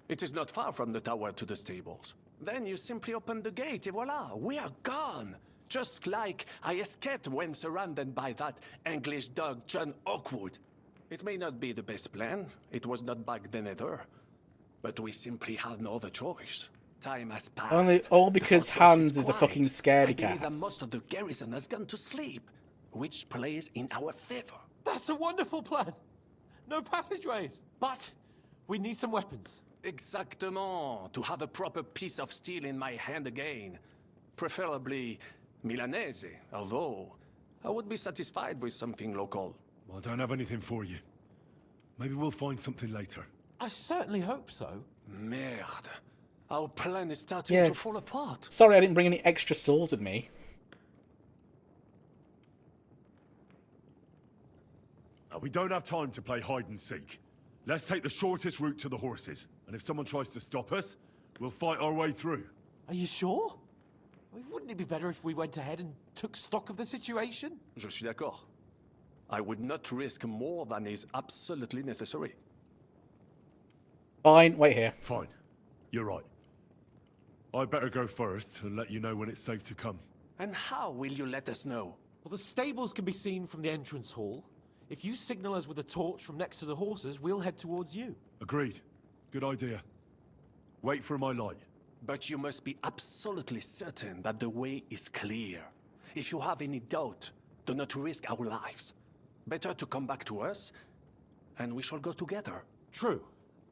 It is not far from the tower to the stables. Then you simply open the gate, et voila, we are gone. Just like I escaped when surrounded by that English dog John Oakwood. It may not be the best plan. It was not back then either. But we simply had no other choice. Time has passed. All because The fortress Hans is a quiet. fucking scaredy I believe cat. that most of the garrison has gone to sleep, which plays in our favor. That's a wonderful plan. No passageways. But we need some weapons. Exactement. To have a proper piece of steel in my hand again. Preferably Milanese, although I would be satisfied with something local. I don't have anything for you. Maybe we'll find something later. I certainly hope so. Merde. Our plan is starting Yeah. to fall apart. Sorry I didn't bring any extra swords with me. Now, we don't have time to play hide and seek. Let's take the shortest route to the horses. And if someone tries to stop us, we'll fight our way through. Are you sure? Wouldn't it be better if we went ahead and took stock of the situation? Je suis d'accord. I would not risk more than is absolutely necessary. Fine, wait here. Fine. You're right. I'd better go first and let you know when it's safe to come. And how will you let us know? Well, the stables can be seen from the entrance hall. If you signal us with a torch from next to the horses, we'll head towards you. Agreed. Good idea. Wait for my light. But you must be absolutely certain that the way is clear. If you have any doubt, do not risk our lives. Better to come back to us, and we shall go together. True.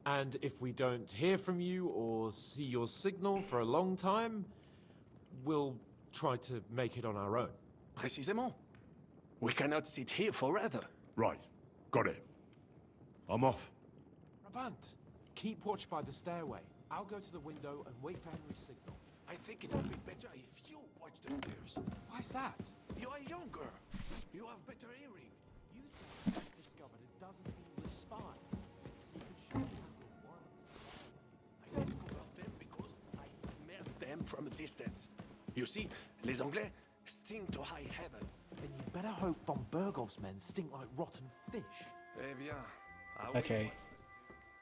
And if we don't hear from you or see your signal for a long time, we'll try to make it on our own. Précisément. We cannot sit here forever. Right. Got it. I'm off. Brabant, keep watch by the stairway. I'll go to the window and wait for Henry's signal. I think it would be better if you watch the stairs. Why's that? You are younger. You have better hearing. You said you discovered a dozen English spies, so you could surely handle one. I discovered them because I smelled them from a distance. You see, les Anglais stink to high heaven. Then you better hope von Bergov's men stink like rotten fish. Eh bien, I will Okay. watch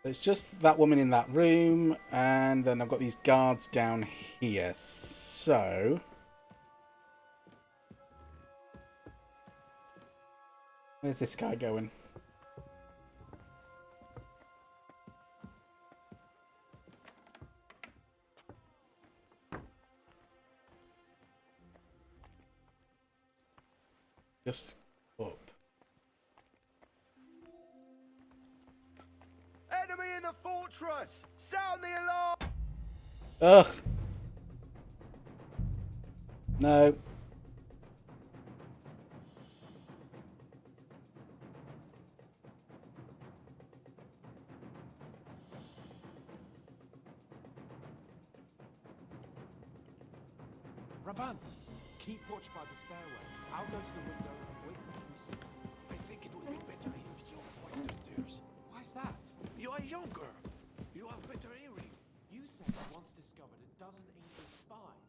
It's just that woman in that room, and then I've got these guards down here. So... where's this guy going? Just up. Enemy in the fortress! Sound the alarm! Ugh. No. Brabant, keep watch by the stairway. I'll go to the window and wait for Henry's signal. I think it would be better if you watch the stairs. Why's that? You are younger. You have better hearing. You said you once discovered a dozen English spies,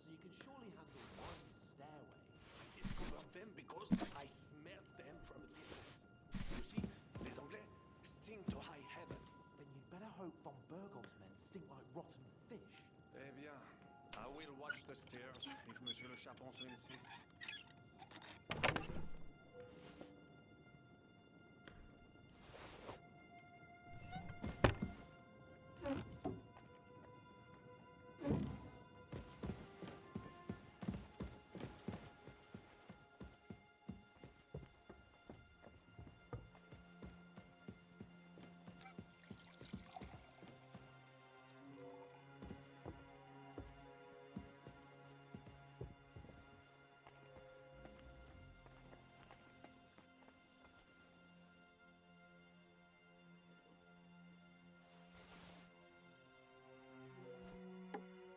so you can surely handle one stairway. I discovered them because I smelled them from a distance. You see, les Anglais stink to high heaven. Then you'd better hope von Bergov's men stink like rotten fish. Eh bien, I will watch the stairs if Monsieur le Chaponceau insists.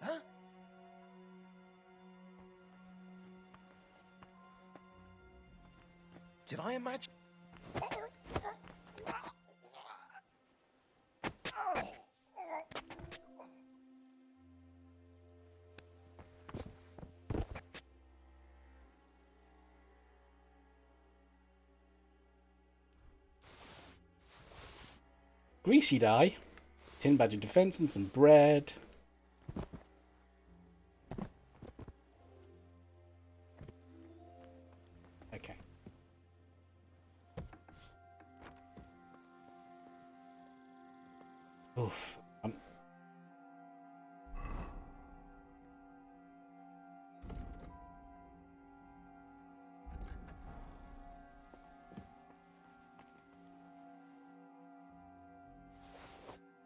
Huh? Did I imagine? Greasy dye. Tin badge of defense and some bread. Okay. Oof.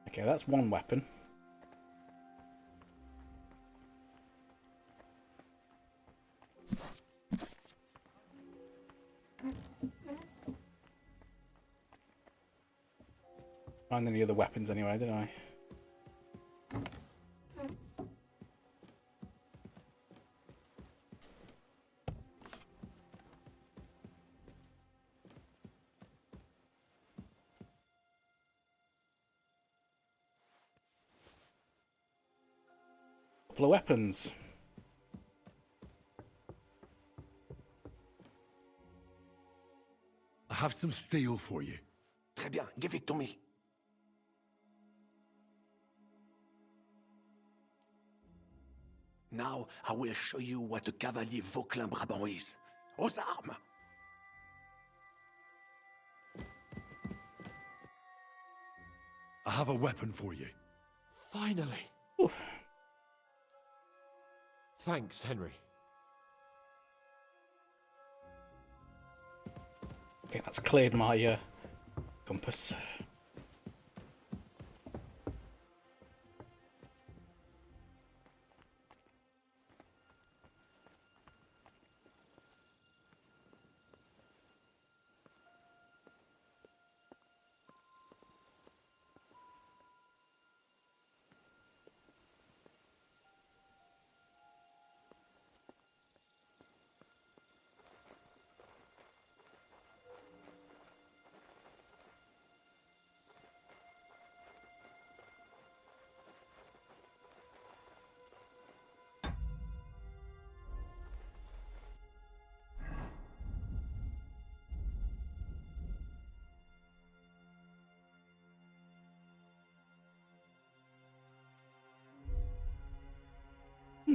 Okay, that's one weapon. Find any other weapons anyway, did I? Couple of weapons. I have some steel for you. Très bien, give it to me. Now I will show you what a cavalier Vauclin-Brabant is. Aux armes! I have a weapon for you. Finally. Thanks, Henry. Okay, that's cleared my compass.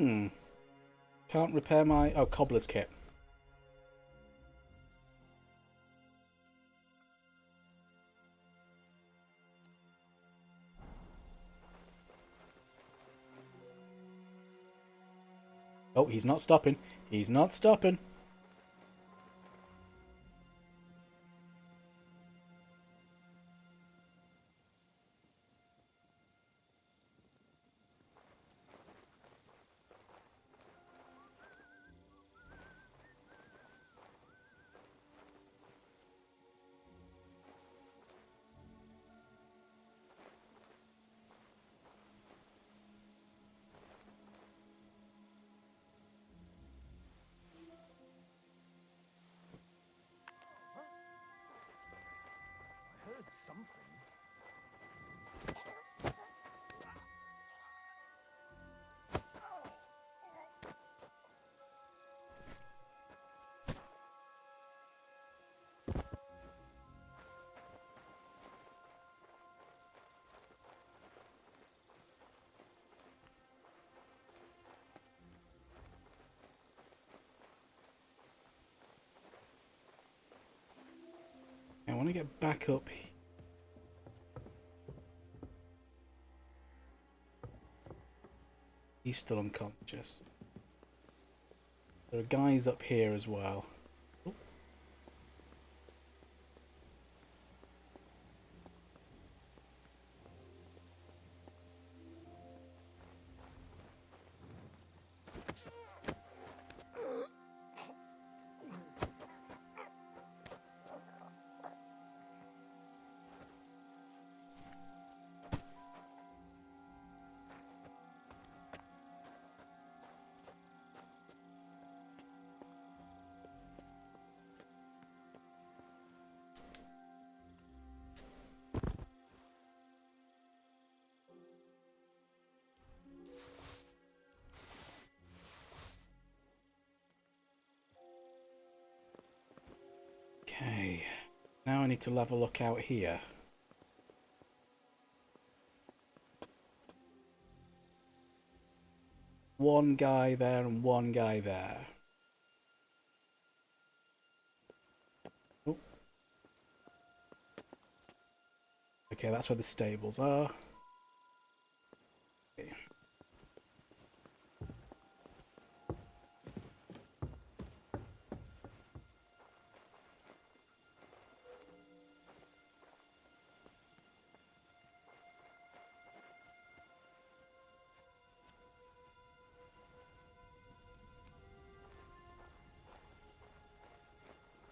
Can't repair my... Oh, cobbler's kit. Oh, he's not stopping. He's not stopping. I heard something. I want to get back up. He's still unconscious. There are guys up here as well. Oh. Okay, now I need to have a look out here. One guy there and one guy there. Oh. Okay, that's where the stables are. Okay.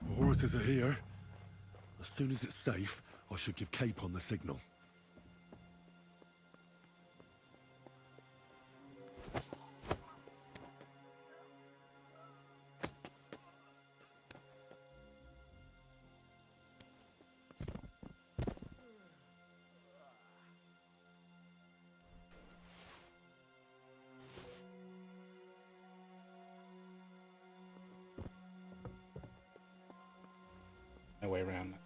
The horses are here. As soon as it's safe, I should give Capon the signal. No way around that.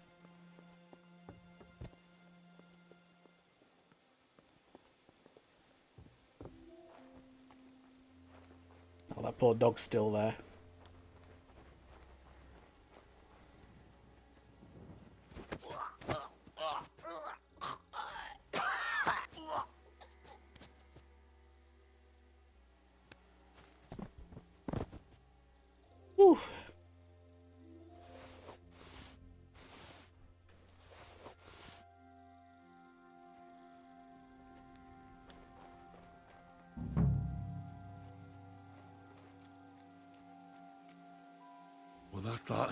Oh, that poor dog's still there. Whew. Well, that's that.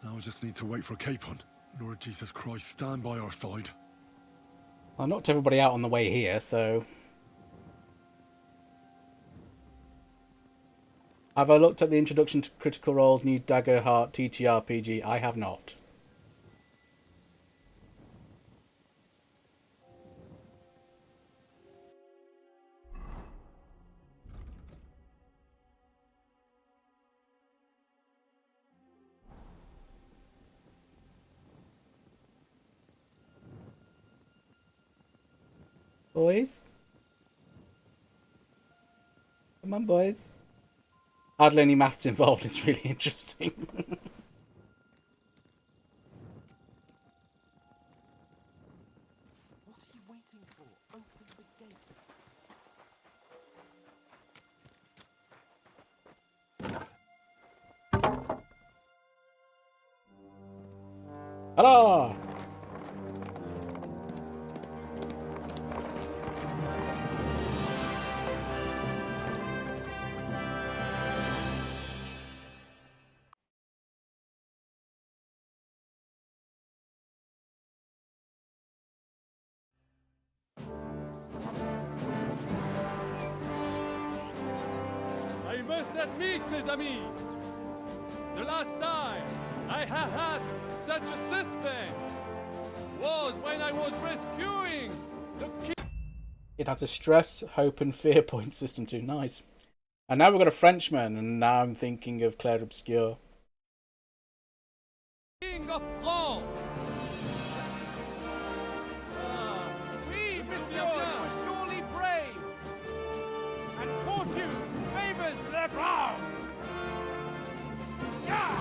Now I just need to wait for Capon. Lord Jesus Christ, stand by our side. I knocked everybody out on the way here, so... Have I looked at the introduction to Critical Role's new Dagger Heart TTRPG? I have not. Boys? Come on, boys. Hardly any maths involved. It's really interesting. Hello! I must admit, mes amis, the last time I have had such a suspense was when I was rescuing the king. It has a stress, hope, and fear point system too. Nice. And now we've got a Frenchman, and now I'm thinking of Claire Obscure. King of France. Oui, monsieur, you are surely brave, and fortune favors the brave. Yeah!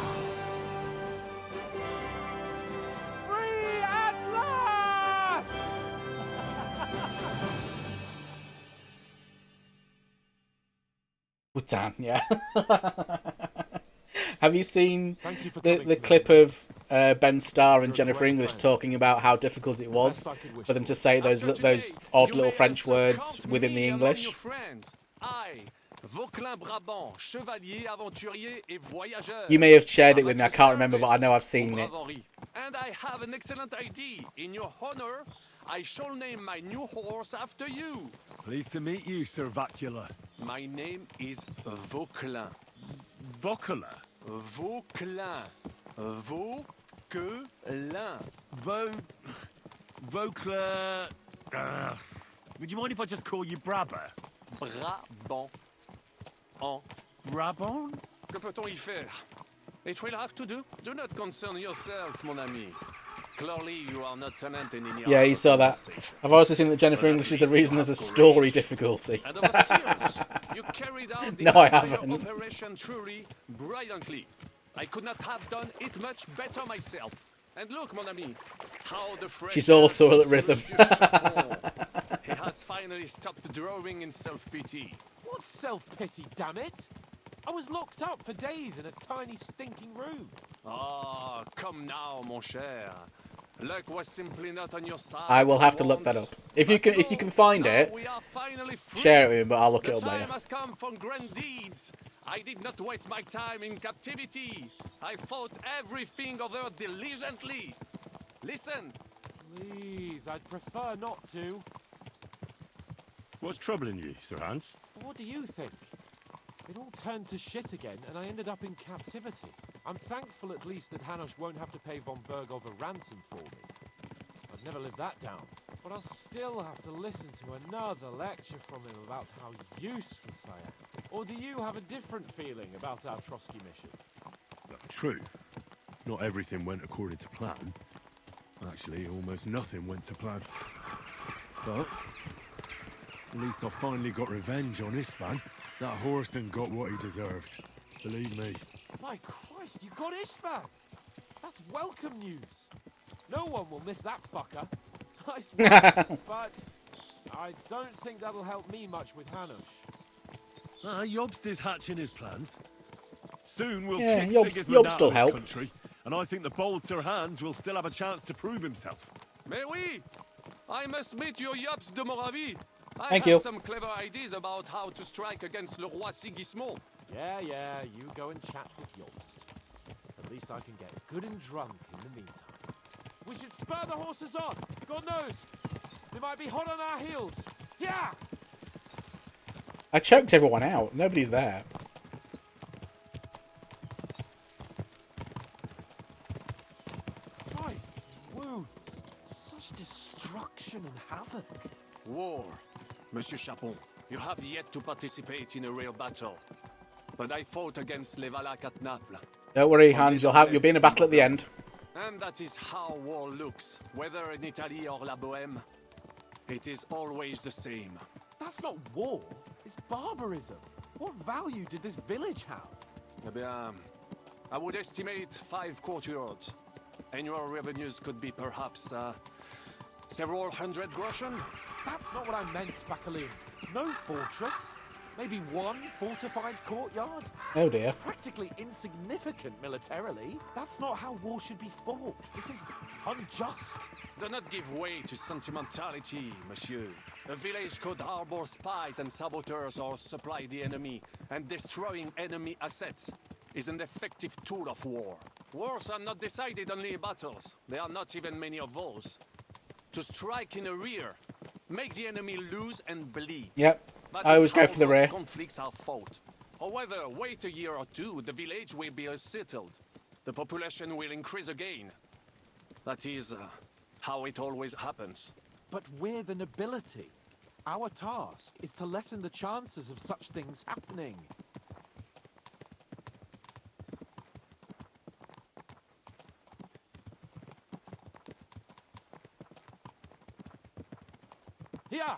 Free at last! Bhutan, yeah. Have you seen You the clip of Ben Starr and Jennifer English talking about how difficult it was for them to say those odd little French words within the English? You may have shared it with me, I can't remember, but I know I've seen it. And I have an excellent idea. In your honor, I shall name my new horse after you. Pleased to meet you, Sir Vacula. My name is Vauquelin. Vauquelin? Vauquelin. Vauquelin. Vauquelin... would you mind if I just call you Brabber? Brabant. En. Brabant? Que peut-on y faire? It will have to do. Do not concern yourself, mon ami. Clearly, you are not tenant in any Yeah, you saw that. I've also seen that Jennifer English is the reason there's a story difficulty. And of mysterious, you carried out the No, I entire haven't. operation truly brilliantly. I could not have done it much better myself. And look, mon ami, how the French... She's awful at rhythm. He has finally stopped drawing in self-pity. What self-pity, damn it? I was locked up for days in a tiny stinking room. Ah, come now, mon cher. Luck was simply not on your side. I will have to look that up. If you can find it, share it with me, but I'll look it up The later. time has come for grand deeds. I did not waste my time in captivity. I fought everything over diligently. Listen. Please, I'd prefer not to. What's troubling you, Sir Hans? What do you think? It all turned to shit again, and I ended up in captivity. I'm thankful at least that Hanush won't have to pay von Bergov a ransom for me. I'd never live that down. But I'll still have to listen to another lecture from him about how useless I am. Or do you have a different feeling about our Trotsky mission? True. Not everything went according to plan. Actually, almost nothing went to plan. But at least I finally got revenge on Istvan. That Horson got what he deserved. Believe me. My Christ, you got Istvan! That's welcome news. No one will miss that fucker. Nice work, but I don't think that'll help me much with Hanush. Jobst is hatching his plans. Soon we'll Yeah, kick Jobst Sigismund out will of help. this country, and I think the bold Sir Hans will still have a chance to prove himself. Mais oui, I must meet your Yops de Moravie. I Thank have you. some clever ideas about how to strike against Le Roi Sigismond. Yeah, you go and chat with Jobst. At least I can get good and drunk in the meantime. We should spur the horses on. God knows, they might be hot on our heels. Yeah! I choked everyone out. Nobody's there. My wounds. Such destruction and havoc. War. Monsieur Chapon, you have yet to participate in a real battle. But I fought against Les Valaques at Naples. Don't worry, Hans. You'll be in a battle at the end. And that is how war looks, whether in Italy or La Bohème. It is always the same. That's not war. It's barbarism. What value did this village have? Eh bien, I would estimate 5 courtyards. Annual revenues could be perhaps several hundred groschen. That's not what I meant, Bakalim. No fortress. Maybe one fortified courtyard. Oh dear. Practically insignificant militarily. That's not how war should be fought. This is unjust. Do not give way to sentimentality, monsieur. A village could harbor spies and saboteurs or supply the enemy, and destroying enemy assets is an effective tool of war. Wars are not decided only in battles. There are not even many of those. To strike in the rear, make the enemy lose and bleed. Yep. That I is always go how for the those rear. conflicts are fought. However, wait a year or two, the village will be settled. The population will increase again. That is how it always happens. But we're the nobility. Our task is to lessen the chances of such things happening. Here!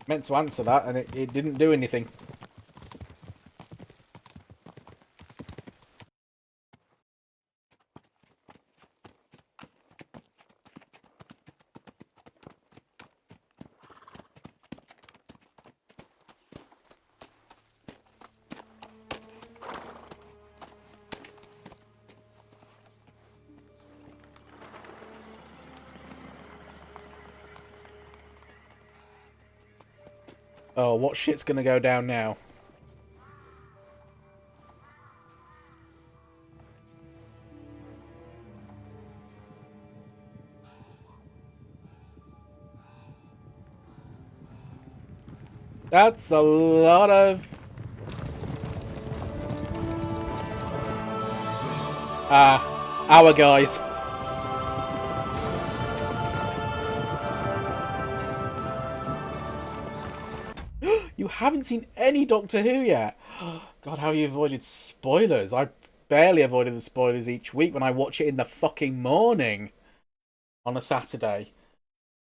Meant to answer that, and it didn't do anything. Oh, what shit's gonna go down now? That's a lot of... our guys. You haven't seen any Doctor Who yet? God, how have you avoided spoilers? I barely avoided the spoilers each week when I watch it in the fucking morning on a Saturday.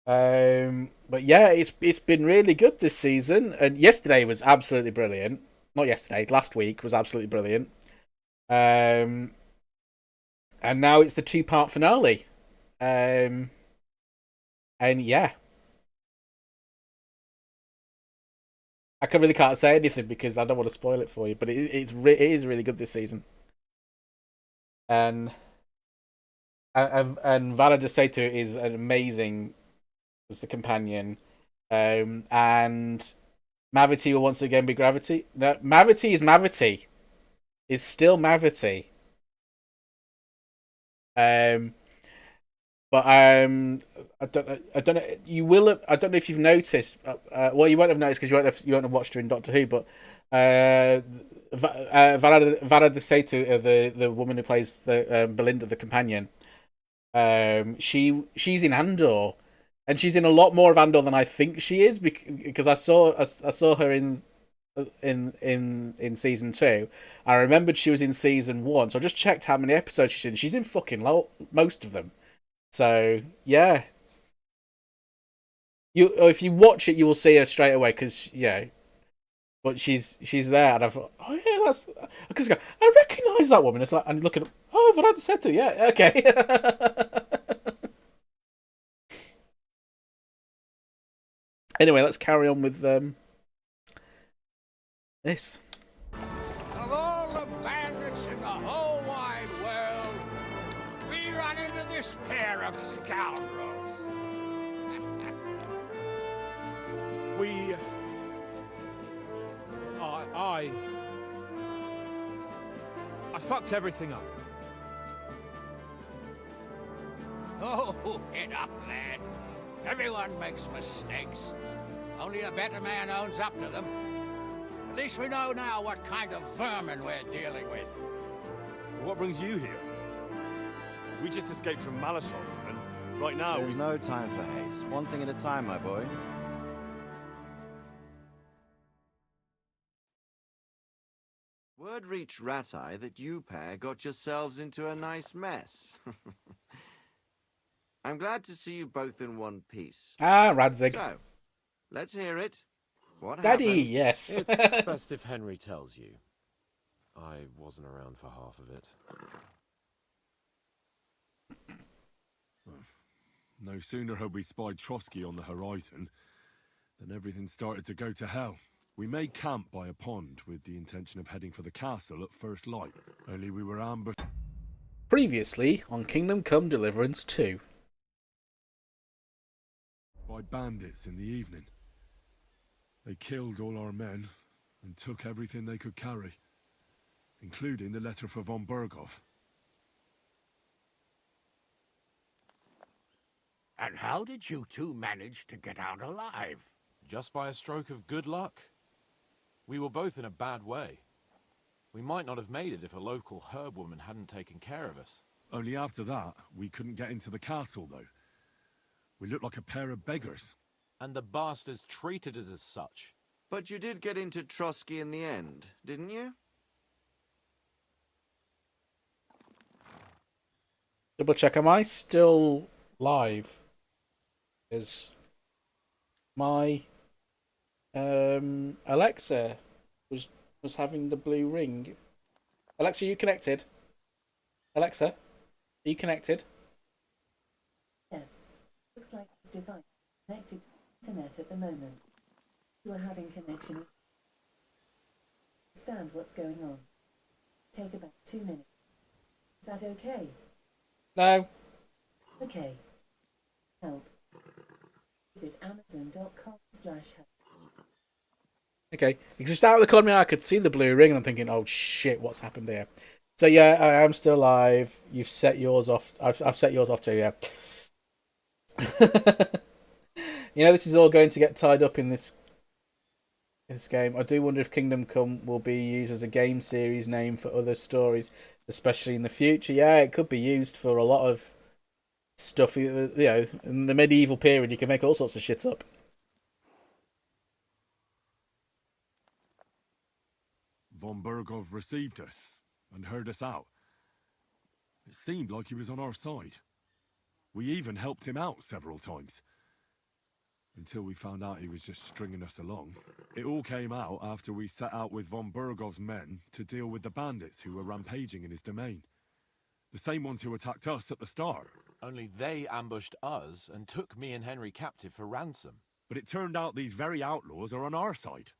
But yeah, it's been really good this season, and yesterday was absolutely brilliant. Not yesterday, last week was absolutely brilliant. And now it's the 2-part finale. And yeah, I really can't say anything because I don't want to spoil it for you. But it is really good this season. And Vara de Seto is an amazing as the companion. And Mavity will once again be Gravity. No, Mavity is Mavity. Is still Mavity. But I don't know. You will. I don't know if you've noticed. Well, you won't have noticed because you won't have watched her in Doctor Who. But Vara de Seto, the woman who plays the Belinda, the companion, she's in Andor, and she's in a lot more of Andor than I think she is because I saw her in season 2. I remembered she was in season 1, so I just checked how many episodes she's in. She's in fucking most of them. So yeah, if you watch it, you will see her straight away because yeah. But she's there, and I thought, oh yeah, that's because I recognise that woman. It's like, and look at, oh, Verada Seto, yeah, okay. Anyway, let's carry on with this. Of all the bandits in the whole wide world, we run into this pair of scoundrels. We... I fucked everything up. Oh, get up, lad. Everyone makes mistakes. Only a better man owns up to them. At least we know now what kind of vermin we're dealing with. What brings you here? We just escaped from Malashov, and right now There's no time for haste. One thing at a time, my boy. Word reached Rat-Eye that you pair got yourselves into a nice mess. I'm glad to see you both in one piece. Ah, Radzig. So, Let's hear it. What Daddy, happened? yes. It's best if Henry tells you. I wasn't around for half of it. No sooner had we spied Trotsky on the horizon than everything started to go to hell. We made camp by a pond with the intention of heading for the castle at first light. Only we were ambushed Previously on Kingdom Come Deliverance 2. by bandits in the evening. They killed all our men and took everything they could carry, including the letter for von Berghoff. And how did you two manage to get out alive? Just by a stroke of good luck. We were both in a bad way. We might not have made it if a local herb woman hadn't taken care of us. Only after that, we couldn't get into the castle, though. We looked like a pair of beggars. And the bastards treated us as such. But you did get into Trotsky in the end, didn't you? Double check, am I still live? Is my Alexa was having the blue ring. Alexa, are you connected? Alexa, are you connected? Yes. Looks like this device is connected to the internet at the moment. You are having connection. Understand what's going on. Take about 2 minutes. Is that okay? No. Okay. Help. Visit amazon.com/help. Okay, because just out of the corner of my eye, I could see the blue ring, and I'm thinking, "Oh shit, what's happened here?" So yeah, I am still live. You've set yours off. I've set yours off too. Yeah. You know, this is all going to get tied up in this game. I do wonder if Kingdom Come will be used as a game series name for other stories, especially in the future. Yeah, it could be used for a lot of stuff. You know, in the medieval period, you can make all sorts of shit up. Von Berghoff received us and heard us out. It seemed like he was on our side. We even helped him out several times. Until we found out he was just stringing us along. It all came out after we set out with von Berghoff's men to deal with the bandits who were rampaging in his domain. The same ones who attacked us at the start. Only they ambushed us and took me and Henry captive for ransom. But it turned out these very outlaws are on our side.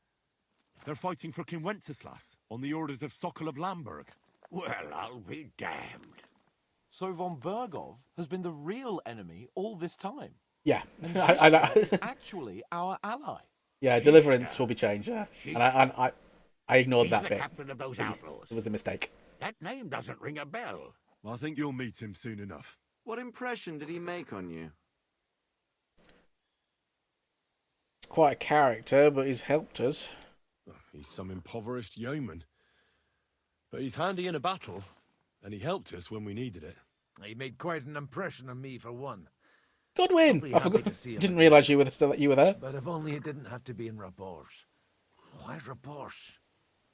They're fighting for King Wenceslas on the orders of Sokol of Lamberg. Well, I'll be damned. So von Berghoff has been the real enemy all this time. Yeah, And I know. is actually our ally. Yeah, Deliverance will be changed. Yeah, and I ignored He's that the bit. captain of those outlaws. It was a mistake. That name doesn't ring a bell. Well, I think you'll meet him soon enough. What impression did he make on you? Quite a character, but he's helped us. He's some impoverished yeoman. But he's handy in a battle, and he helped us when we needed it. He made quite an impression on me, for one. Godwin! I'll be I happy forgot. to see him Didn't again. realise you were there. But if only it didn't have to be in Rapport. Why Rapport?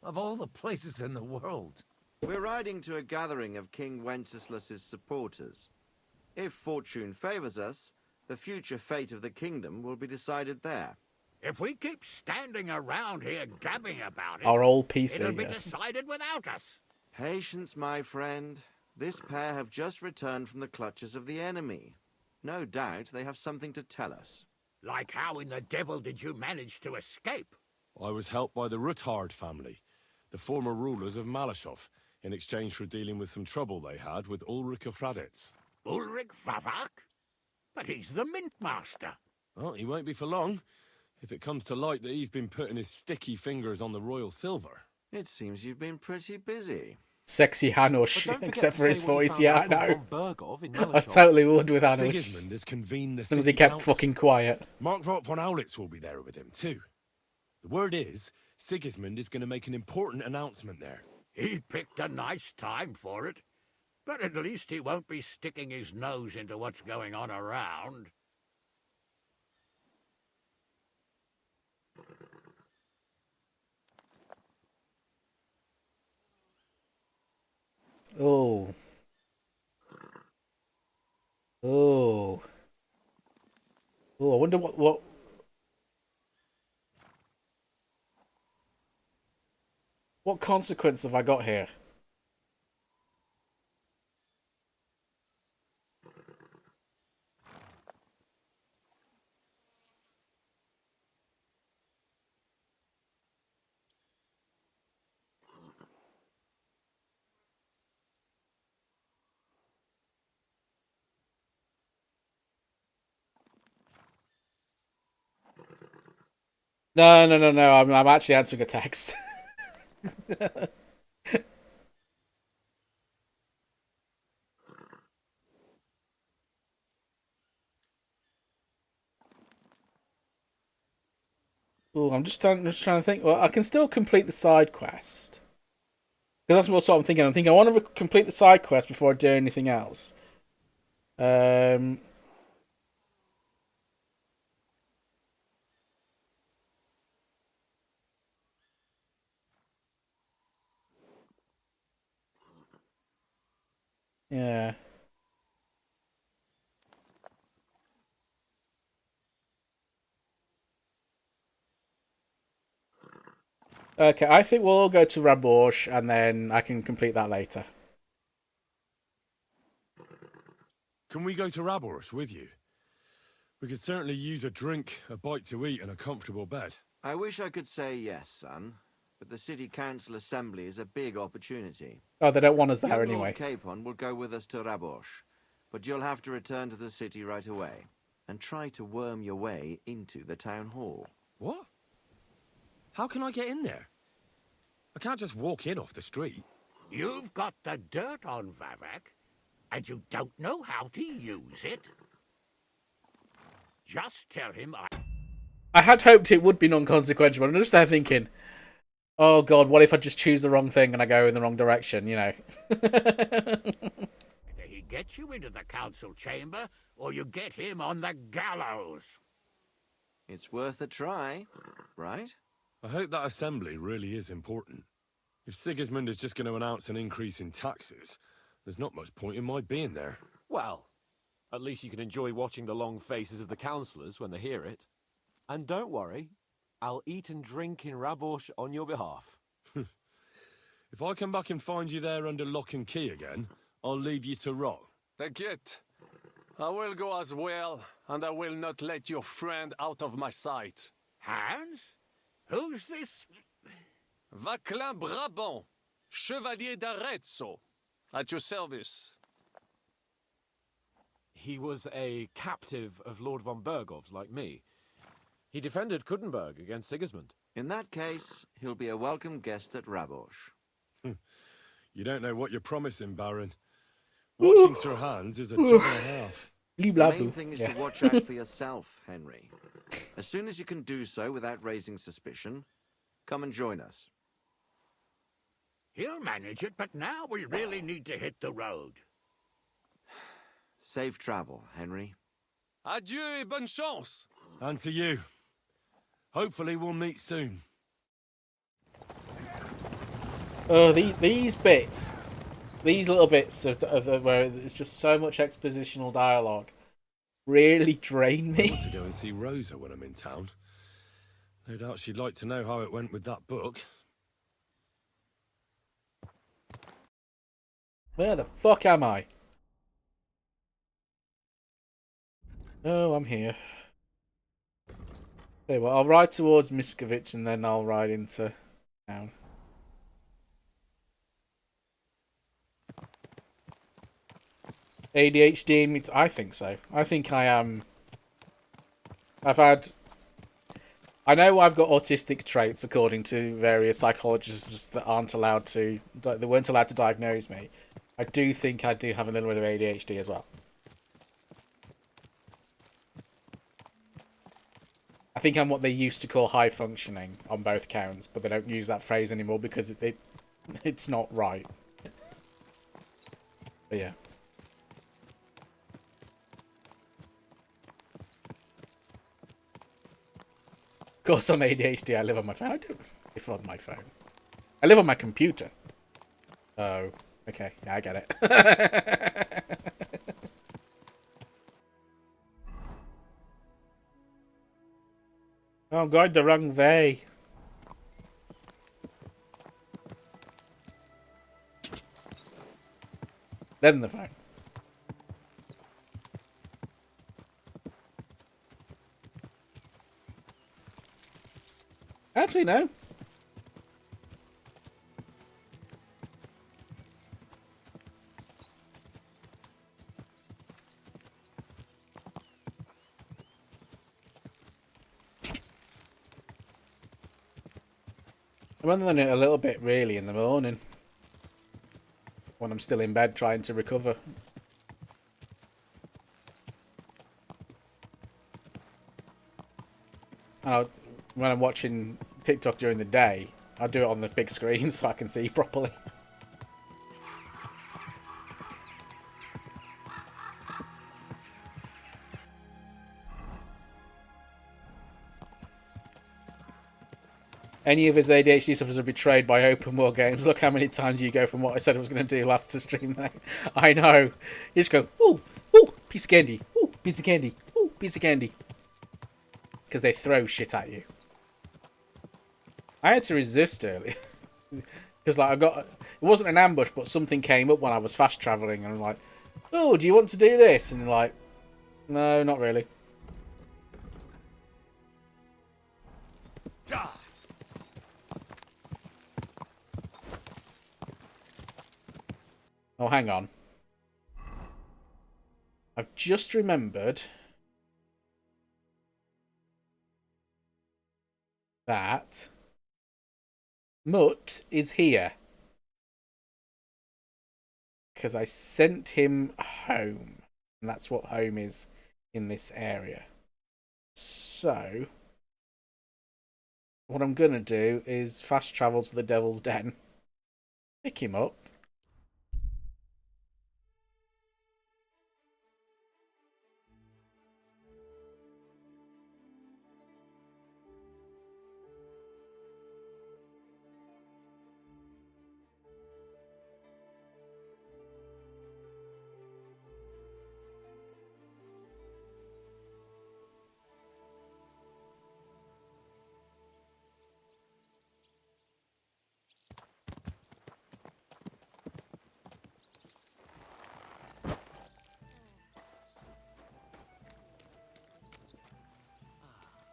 Of all the places in the world. We're riding to a gathering of King Wenceslas's supporters. If fortune favors us, the future fate of the kingdom will be decided there. If we keep standing around here gabbing about it, Our old PC, it'll be yeah. decided without us. Patience, my friend. This pair have just returned from the clutches of the enemy. No doubt they have something to tell us. Like how in the devil did you manage to escape? I was helped by the Ruthard family, the former rulers of Malashov, in exchange for dealing with some trouble they had with Ulrich of Raditz. Ulrich Favak? But he's the mint master. Well, he won't be for long, if it comes to light that he's been putting his sticky fingers on the royal silver. It seems you've been pretty busy. Sexy Hanush, But don't forget except to for his say what you voice. found Yeah, I out from know. von Berghoff in I Malashov. totally would with Hanush. Sigismund has convened the As long as he city kept council. fucking quiet. Markvart von Aulitz will be there with him, too. The word is, Sigismund is going to make an important announcement there. He picked a nice time for it. But at least he won't be sticking his nose into what's going on around. Oh. Oh. Oh, I wonder what consequence have I got here? No, no, no, no. I'm actually answering a text. Oh, I'm just trying to think. Well, I can still complete the side quest. Because that's what I'm thinking. I'm thinking I want to complete the side quest before I do anything else. Yeah. Okay, I think we'll all go to Raborge, and then I can complete that later. Can we go to Raborsh with you? We could certainly use a drink, a bite to eat, and a comfortable bed. I wish I could say yes, son, but the City Council Assembly is a big opportunity. Oh, they don't want us there Young anyway. Lord Capon will go with us to Raborsh, but you'll have to return to the city right away and try to worm your way into the town hall. What? How can I get in there? I can't just walk in off the street. You've got the dirt on Vavak, and you don't know how to use it? Just tell him I had hoped it would be non-consequential, but I'm just there thinking, oh god, what if I just choose the wrong thing and I go in the wrong direction, you know? either he gets you into the council chamber, or you get him on the gallows. It's worth a try, right? I hope that assembly really is important. If Sigismund is just going to announce an increase in taxes, there's not much point in my being there. Well, at least you can enjoy watching the long faces of the councillors when they hear it. And don't worry, I'll eat and drink in Raborsh on your behalf. If I come back and find you there under lock and key again, I'll leave you to rot. T'inquiète. I will go as well, and I will not let your friend out of my sight. Hans? Who's this? Vaclin Brabant, Chevalier d'Arezzo, at your service. He was a captive of Lord von Bergov's, like me. He defended Kuddenberg against Sigismund. In that case, he'll be a welcome guest at Raborsh. You don't know what you're promising, Baron. Watching Sir Hans is a job and a half. The main thing is to watch out for yourself, Henry. As soon as you can do so without raising suspicion, come and join us. He'll manage it, but now we really need to hit the road. Safe travel, Henry. Adieu et bonne chance. And to you. Hopefully we'll meet soon. Oh, these bits, these little bits of where there's just so much expositional dialogue, really drain me. I want to go and see Rosa when I'm in town. No doubt she'd like to know how it went with that book. Where the fuck am I? Oh, I'm here. Okay, well, I'll ride towards Miskovich and then I'll ride into town. ADHD? I think so. I think I am. I know I've got autistic traits according to various psychologists that aren't allowed to. They weren't allowed to diagnose me. I do think I do have a little bit of ADHD as well. I think I'm what they used to call high functioning on both counts, but they don't use that phrase anymore because it's not right. But yeah. Of course, on ADHD, I live on my phone. I don't live on my phone. I live on my computer. Oh, okay. Yeah, I get it. Oh, God, the wrong way. Then the phone. Actually, no. I'm only on it a little bit, really, in the morning. When I'm still in bed trying to recover. And when I'm watching TikTok during the day, I'll do it on the big screen so I can see properly. Any of his ADHD sufferers are betrayed by open world games. Look how many times you go from what I said I was going to do last to stream night. I know. You just go, ooh, ooh, piece of candy, ooh, piece of candy, ooh, piece of candy. Because they throw shit at you. I had to resist earlier. Because like it wasn't an ambush, but something came up when I was fast travelling. And I'm like, oh, do you want to do this? And like, no, not really. Oh, hang on. I've just remembered that Mutt is here. Because I sent him home. And that's what home is in this area. So, what I'm going to do is fast travel to the Devil's Den. Pick him up.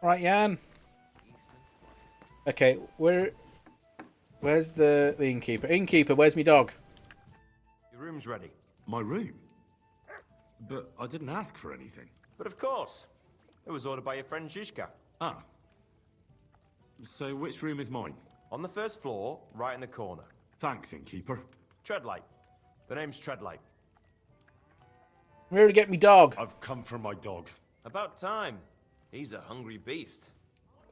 Right, Jan. Okay, where's the innkeeper? Innkeeper, where's my dog? Your room's ready. My room? But I didn't ask for anything. But of course. It was ordered by your friend Zizka. Ah. So which room is mine? On the first floor, right in the corner. Thanks, innkeeper. Treadlight. The name's Treadlight. Where to get me dog? I've come for my dog. About time. He's a hungry beast.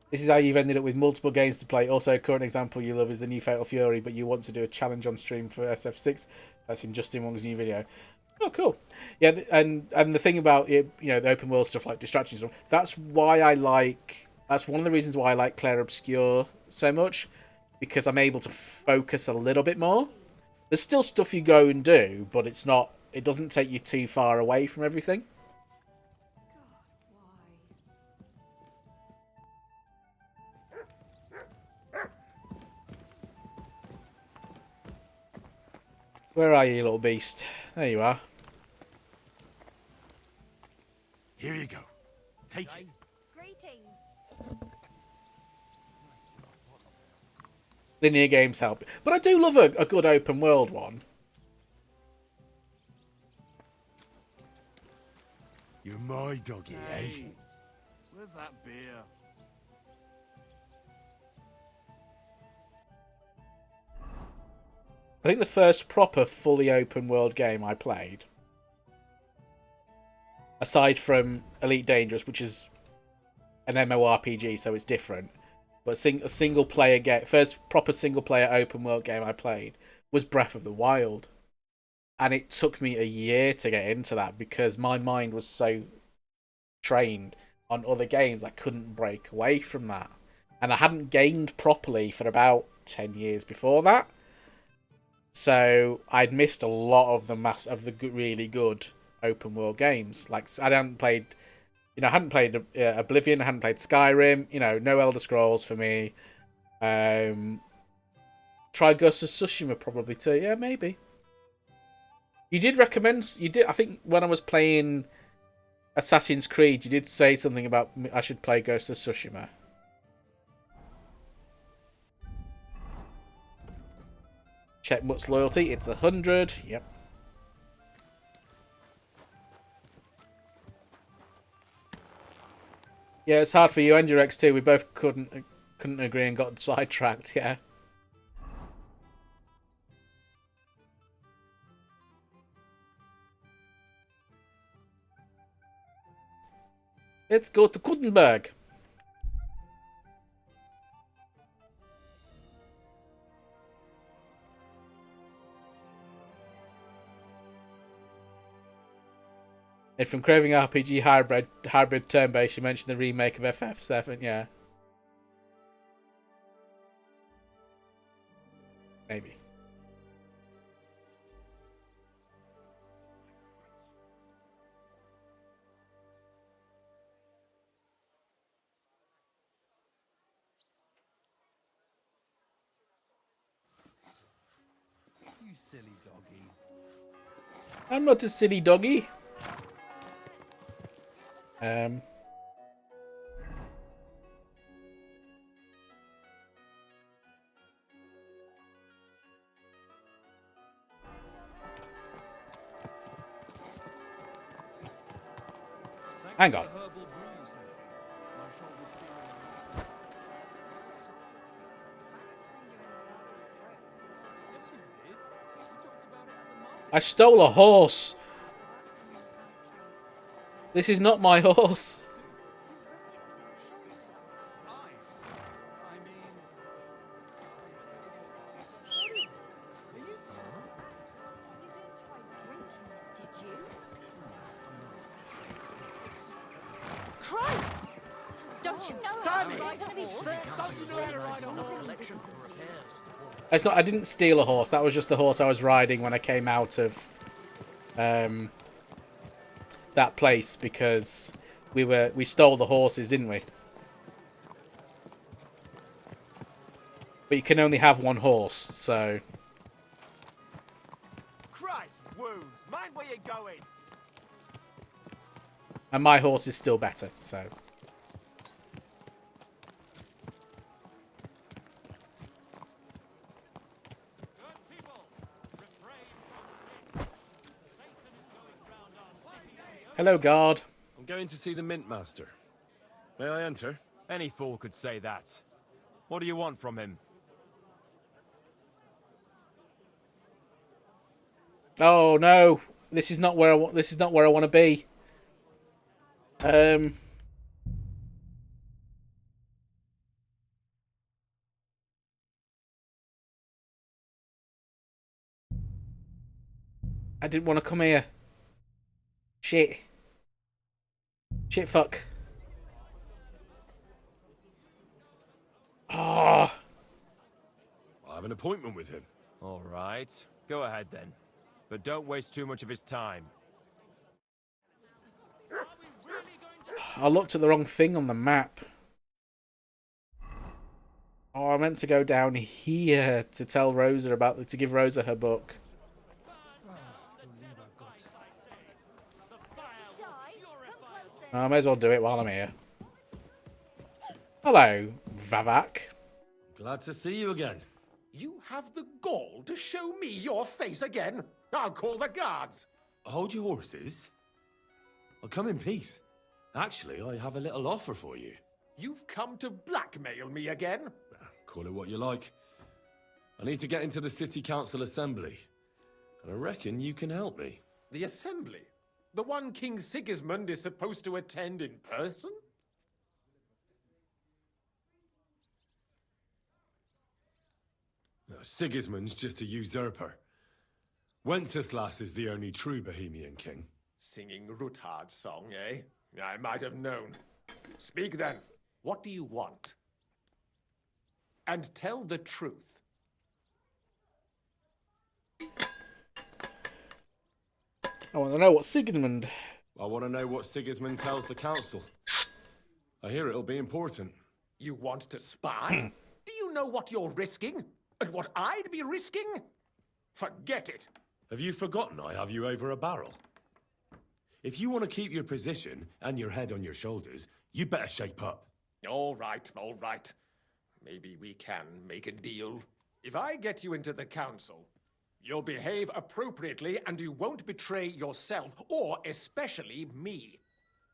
This is how you've ended up with multiple games to play. Also, a current example you love is the new Fatal Fury, but you want to do a challenge on stream for SF6. That's in Justin Wong's new video. Oh, cool. Yeah, and the thing about it, you know, the open world stuff like distractions, that's why I like. That's one of the reasons why I like Claire Obscure so much, because I'm able to focus a little bit more. There's still stuff you go and do, but it's not. It doesn't take you too far away from everything. Where are you, little beast? There you are. Here you go. Take it. Greetings. Linear games help. But I do love a good open world one. You're my doggy, eh? Where's that beer? I think the first proper fully open world game I played, aside from Elite Dangerous, which is an MMORPG, so it's different, but a single player game, first proper single player open world game I played was Breath of the Wild. And it took me a year to get into that because my mind was so trained on other games I couldn't break away from that. And I hadn't gamed properly for about 10 years before that. So I'd missed a lot of the really good open world games. Like I hadn't played Oblivion, I hadn't played Skyrim, no Elder Scrolls for me. Try Ghost of Tsushima probably too. Yeah, maybe. You did recommend. You did. I think when I was playing Assassin's Creed, you did say something about I should play Ghost of Tsushima. Check Mutt's loyalty. It's 100. Yep. Yeah, it's hard for you and your ex too. We both couldn't agree and got sidetracked. Yeah. Let's go to Gutenberg. And from Craving RPG hybrid turn-based, you mentioned the remake of FF7, yeah. Maybe. You silly doggy. I'm not a silly doggy. Hang on. I stole a horse. This is not my horse. Christ! Don't you know how to ride a horse? It's not. I didn't steal a horse. That was just the horse I was riding when I came out of that place because we stole the horses, didn't we? But you can only have one horse, so. Christ, wounds! Mind where you're going! And my horse is still better, so. Hello, guard. I'm going to see the Mint Master. May I enter? Any fool could say that. What do you want from him? Oh no, this is not where I want. This is not where I want to be. I didn't want to come here. Shit. Shit, fuck. Ah. I have an appointment with him. All right. Go ahead then. But don't waste too much of his time. I looked at the wrong thing on the map. Oh, I meant to go down here to tell Rosa about to give Rosa her book. I may as well do it while I'm here. Hello, Vavak. Glad to see you again. You have the gall to show me your face again? I'll call the guards. Hold your horses. I'll come in peace. Actually, I have a little offer for you. You've come to blackmail me again? Call it what you like. I need to get into the City Council Assembly. And I reckon you can help me. The Assembly? The one King Sigismund is supposed to attend in person? No, Sigismund's just a usurper. Wenceslas is the only true Bohemian king. Singing Ruthard's song, eh? I might have known. Speak then. What do you want? And tell the truth. I want to know what Sigismund... I want to know what Sigismund tells the council. I hear it'll be important. You want to spy? Do you know what you're risking? And what I'd be risking? Forget it. Have you forgotten I have you over a barrel? If you want to keep your position and your head on your shoulders, you better shape up. All right, all right. Maybe we can make a deal. If I get you into the council, you'll behave appropriately and you won't betray yourself, or especially me.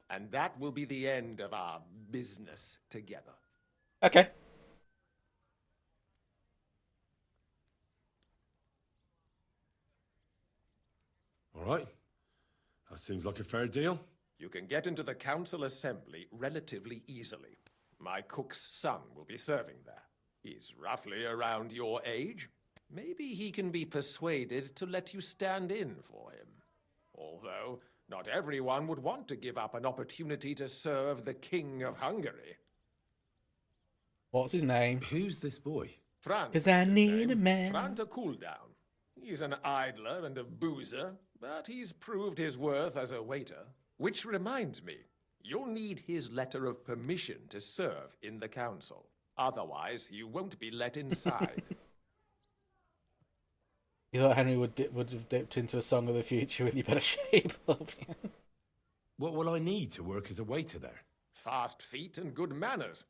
And that will be the end of our business together. Okay. All right. That seems like a fair deal. You can get into the council assembly relatively easily. My cook's son will be serving there. He's roughly around your age. Maybe he can be persuaded to let you stand in for him. Although, not everyone would want to give up an opportunity to serve the King of Hungary. What's his name? Who's this boy? Frant. 'Cause I need a man. Frant a cooldown. He's an idler and a boozer, but he's proved his worth as a waiter. Which reminds me, you'll need his letter of permission to serve in the council. Otherwise, you won't be let inside. You thought Henry would have dipped into a Song of the Future with "You Better Shape Up." What will I need to work as a waiter there? Fast feet and good manners.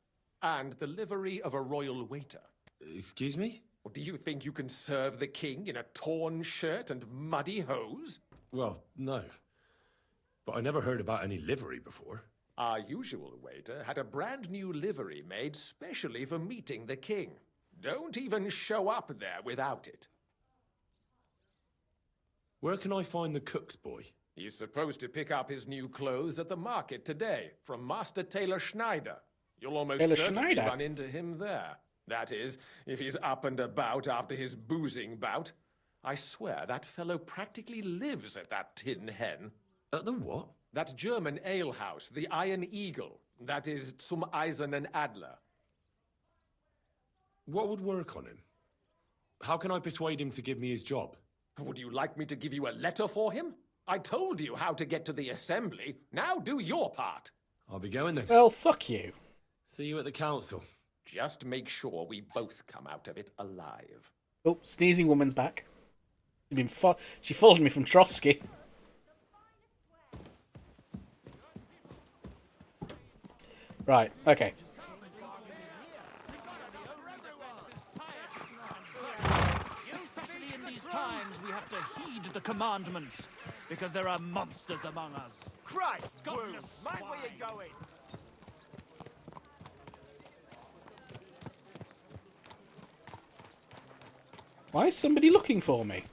And the livery of a royal waiter. Excuse me? Or do you think you can serve the king in a torn shirt and muddy hose? Well, no. But I never heard about any livery before. Our usual waiter had a brand new livery made specially for meeting the king. Don't even show up there without it. Where can I find the cook's boy? He's supposed to pick up his new clothes at the market today from Master Tailor Schneider. You'll almost Tailor certainly Schneider? run into him there. That is, if he's up and about after his boozing bout. I swear that fellow practically lives at that Tin Hen. At the what? That German alehouse, the Iron Eagle. That is Zum Eisernen Adler. What would work on him? How can I persuade him to give me his job? Would you like me to give you a letter for him? I told you how to get to the assembly. Now do your part. I'll be going then. Well, fuck you. See you at the council. Just make sure we both come out of it alive. Oh, sneezing woman's back. She followed me from Trotsky. Right, okay. Especially in these times, we have to heed the commandments, because there are monsters among us. Christ, Godless mind where swine. you're going. Why is somebody looking for me?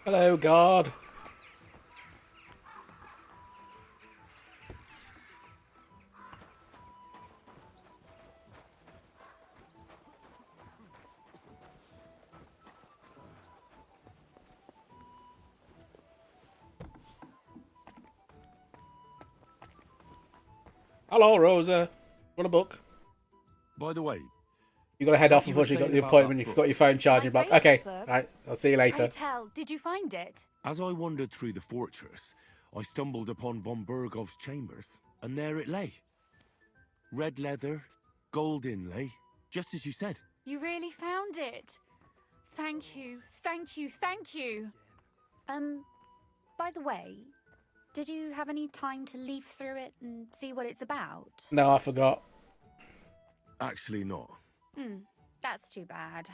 Hello, God. Hello, Rosa. Want a book? By the way, You got to head what off you were before you got saying the about appointment. that You've book? got your phone charging My back. Okay, favourite book. right. I'll see you later. Pray tell, did you find it? as I wandered through the fortress, I stumbled upon von Bergov's chambers, and there it lay. Red leather, gold inlay, just as you said. You really found it. Thank you, thank you, thank you. By the way, did you have any time to leaf through it and see what it's about? No, I forgot. Actually not. That's too bad.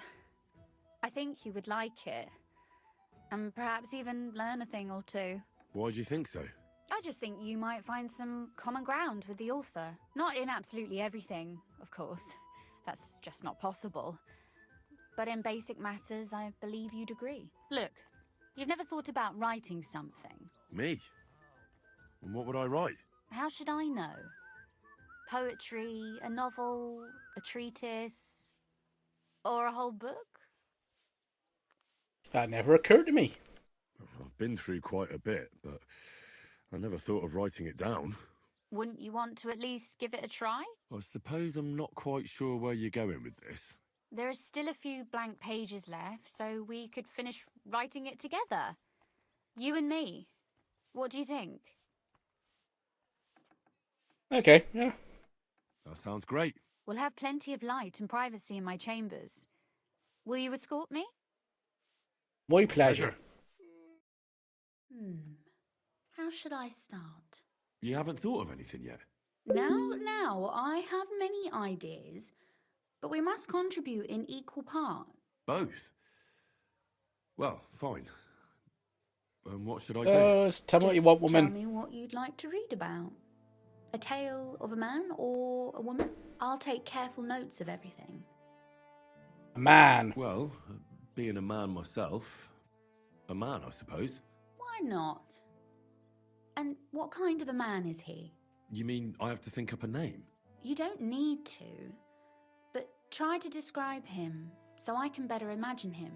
I think you would like it. And perhaps even learn a thing or two. Why do you think so? I just think you might find some common ground with the author. Not in absolutely everything, of course. That's just not possible. But in basic matters, I believe you'd agree. Look, You've never thought about writing something? Me? And what would I write? How should I know? Poetry, a novel, a treatise, or a whole book? That never occurred to me. I've been through quite a bit, but I never thought of writing it down. Wouldn't you want to at least give it a try? I suppose I'm not quite sure where you're going with this. There are still a few blank pages left, so we could finish writing it together. You and me. What do you think? Okay, yeah. That sounds great. We'll have plenty of light and privacy in my chambers. Will you escort me? My pleasure. How should I start? You haven't thought of anything yet? Now, I have many ideas, but we must contribute in equal part. Both? Well, fine. And what should I do? Tell me what you want, woman. Tell me what you'd like to read about. A tale of a man or a woman? I'll take careful notes of everything. A man. Well, being a man myself, a man, I suppose. Why not? And what kind of a man is he? You mean I have to think up a name? You don't need to, but try to describe him so I can better imagine him.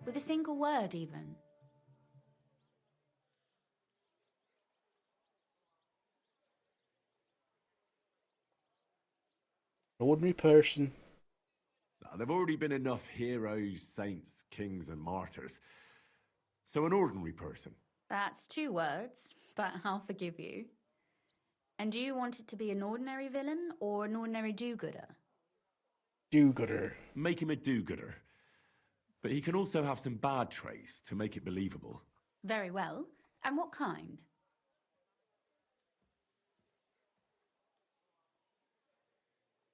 With a single word, even. Ordinary person. There've already been enough heroes, saints, kings, and martyrs. So an ordinary person. That's 2 words, but I'll forgive you. And do you want it to be an ordinary villain or an ordinary do-gooder? Do-gooder. Make him a do-gooder. But he can also have some bad traits to make it believable. Very well. And what kind?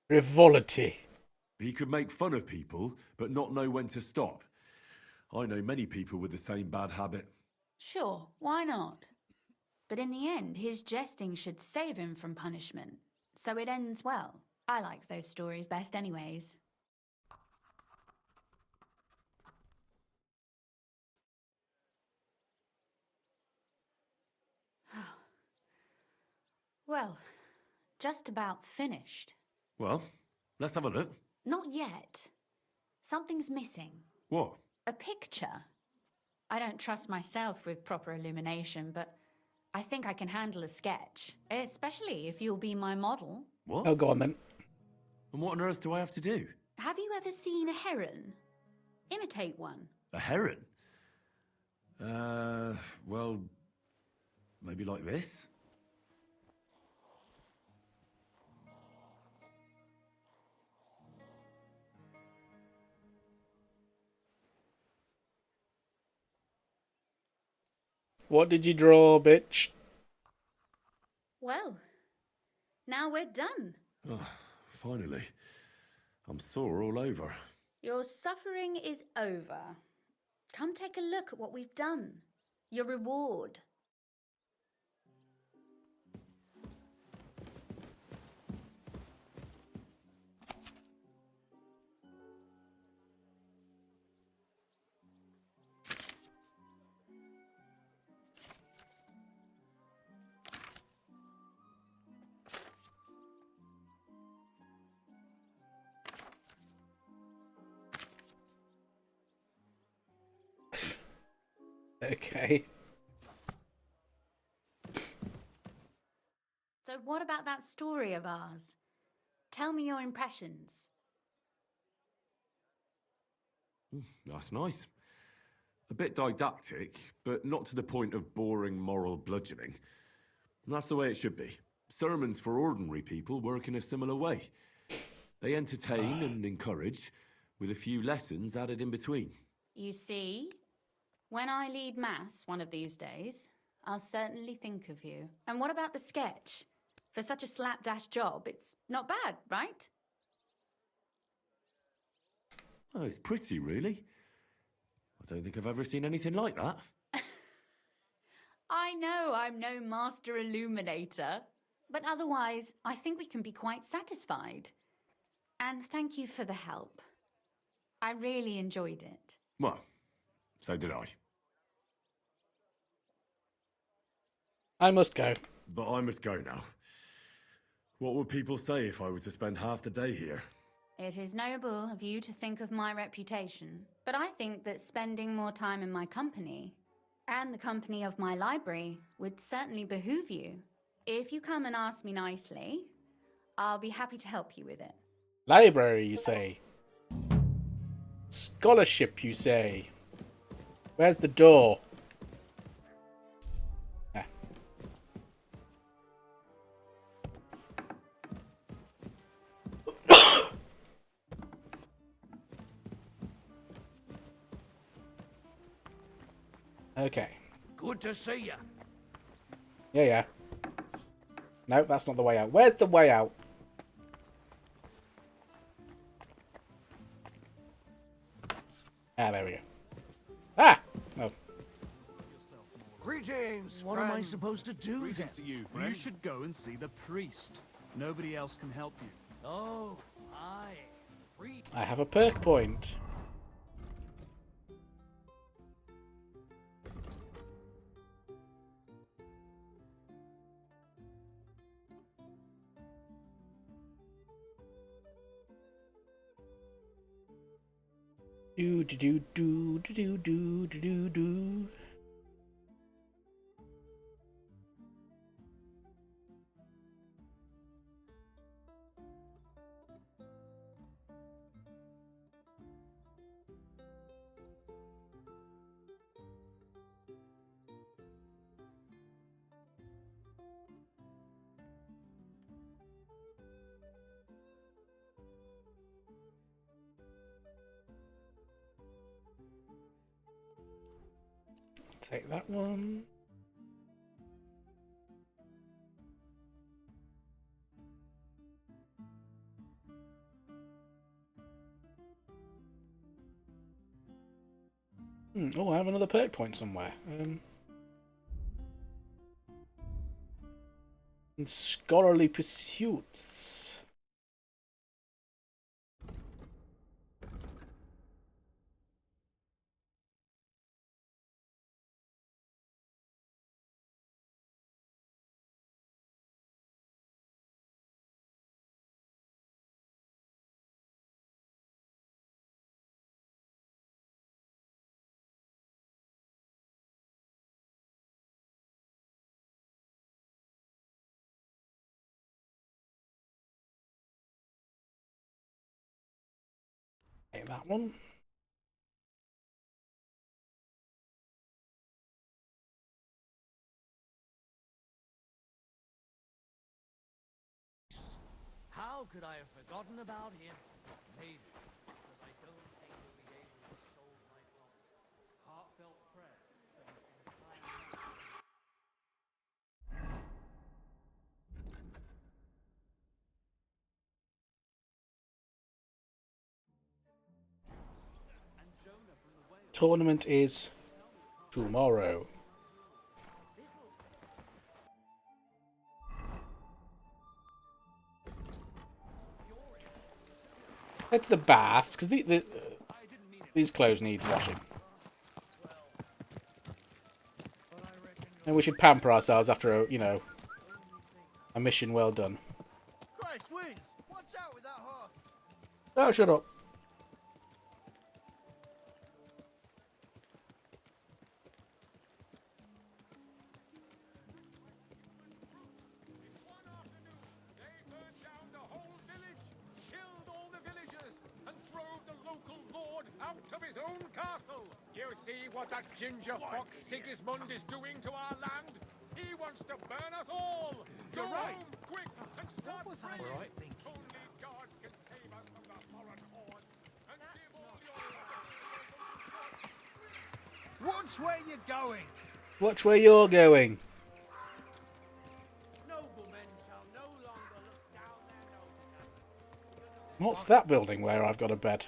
Frivolity. He could make fun of people, but not know when to stop. I know many people with the same bad habit. Sure, why not? But in the end, his jesting should save him from punishment. So it ends well. I like those stories best anyways. Well, just about finished. Well, let's have a look. Not yet. Something's missing. What? A picture. I don't trust myself with proper illumination, but I think I can handle a sketch. Especially if you'll be my model. What? Oh, go on then. And what on earth do I have to do? Have you ever seen a heron? Imitate one. A heron? Well, maybe like this? What did you draw, bitch? Well, now we're done. Oh, finally. I'm sore all over. Your suffering is over. Come take a look at what we've done. Your reward. Okay. So what about that story of ours? Tell me your impressions. That's nice. A bit didactic, but not to the point of boring moral bludgeoning. That's the way it should be. Sermons for ordinary people work in a similar way. They entertain and encourage, with a few lessons added in between. You see, when I lead mass one of these days, I'll certainly think of you. And what about the sketch? For such a slapdash job, it's not bad, right? Oh, it's pretty, really. I don't think I've ever seen anything like that. I know I'm no master illuminator, but otherwise, I think we can be quite satisfied. And thank you for the help. I really enjoyed it. Well, so did I. I must go. But I must go now. What would people say if I were to spend half the day here? It is noble of you to think of my reputation, but I think that spending more time in my company and the company of my library would certainly behoove you. If you come and ask me nicely, I'll be happy to help you with it. Library, you say? Scholarship, you say? Where's the door? Ah. Okay. Good to see you. Yeah. No, that's not the way out. Where's the way out? Ah, there we go. Ah! Oh. Greetings, What am I friend. supposed to do then? Greetings to you, friend. You should go and see the priest. Nobody else can help you. Oh, aye. I have a perk point. Do do do do do do do do do. Take that one. Oh, I have another perk point somewhere. And scholarly pursuits. Take that one. How could I have forgotten about him? Maybe because I don't think he'll be able to solve my problem. Heartfelt prayer. Tournament is tomorrow. Head to the baths because these clothes need washing. And we should pamper ourselves after a mission well done. Christ wins! Watch out with that horse! Oh, shut up. Out of his own castle! You see what that ginger fox Sigismund is doing to our land? He wants to burn us all! Go home, quick, and start praying! Only God can save us from the foreign hordes, and give all your... Watch where you're going! Watch where you're going. Noblemen shall no longer look down their noses. What's that building where I've got a bed?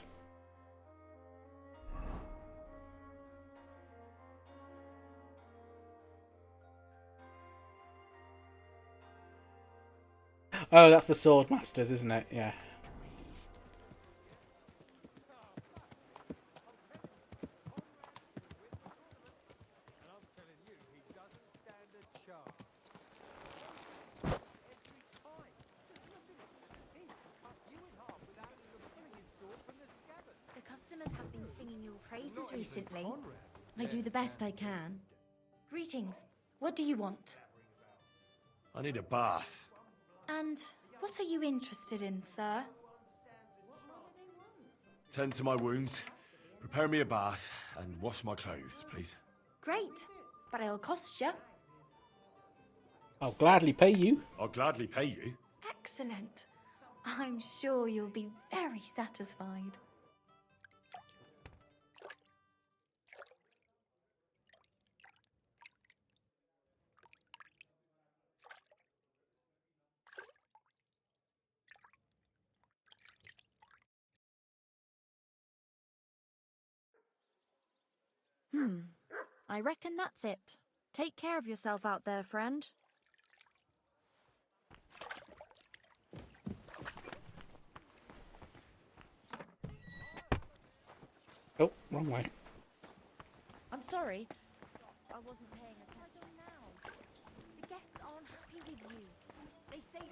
Oh, that's the Swordmasters, isn't it? Yeah. praises recently. I do the best I can. Greetings. What do you want? I need a bath. And what are you interested in, sir? Tend to my wounds, prepare me a bath, and wash my clothes, please. Great, but it'll cost you. I'll gladly pay you. I'll gladly pay you. Excellent. I'm sure you'll be very satisfied. I reckon that's it. Take care of yourself out there, friend. Oh, wrong way. I'm sorry. I wasn't paying attention now. The guests aren't happy with you. They say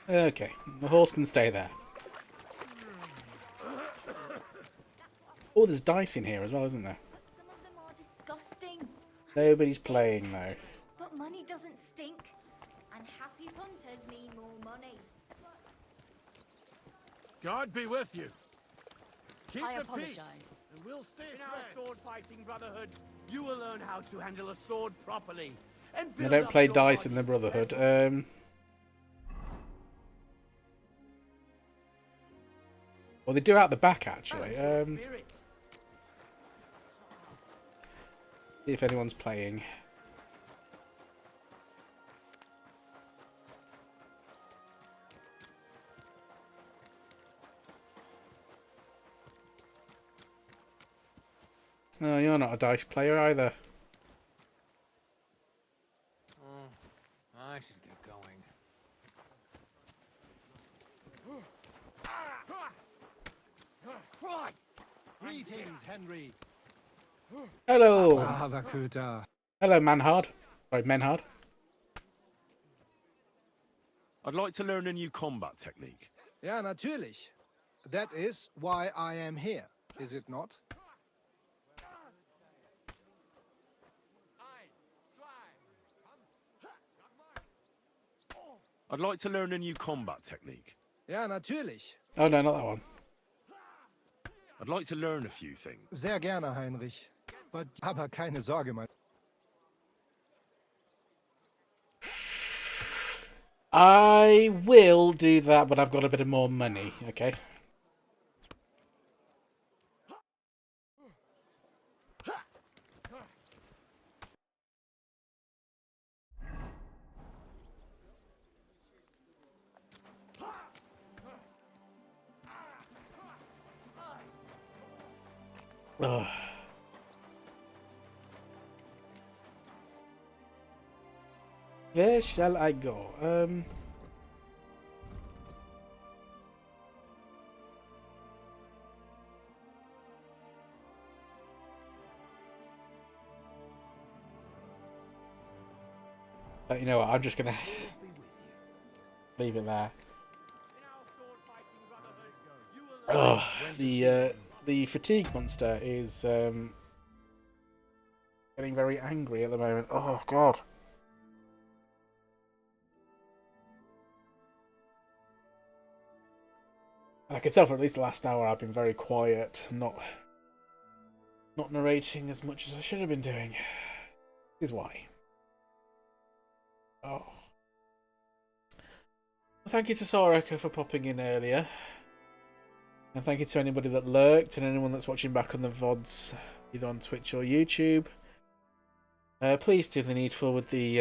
you're Okay, the horse can stay there. Oh, there's dice in here as well, isn't there? Some of them are disgusting. Nobody's playing though. But money doesn't stink. And happy punters mean more money. God be with you. Keep I the apologize. peace, and we'll stay in our sword-fighting brotherhood. You will learn how to handle a sword properly. And They build don't up play your dice body. in the Brotherhood. Well, they do out the back actually. See if anyone's playing. No, you're not a dice player either. I should get going. Christ! Greetings, Henry. Hello. Vakuta. Hello, Manhard. Sorry, Menhard. I'd like to learn a new combat technique. Ja, natürlich. That is why I am here, is it not? I'd like to learn a new combat technique. Ja, natürlich. Oh no, not that one. I'd like to learn a few things. Sehr gerne, Heinrich. Aber keine Sorge, mein... I will do that when I've got a bit of more money, okay? Ugh. Where shall I go? But you know what? I'm just gonna leave it there. Oh, the fatigue monster is getting very angry at the moment. Oh god. And I can tell for at least the last hour I've been very quiet, not narrating as much as I should have been doing. This is why. Oh. Well, thank you to Soraka for popping in earlier. And thank you to anybody that lurked and anyone that's watching back on the VODs, either on Twitch or YouTube. Please do the needful with the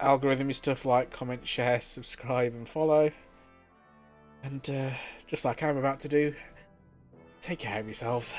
algorithmy stuff like comment, share, subscribe and follow. And just like I'm about to do, take care of yourselves.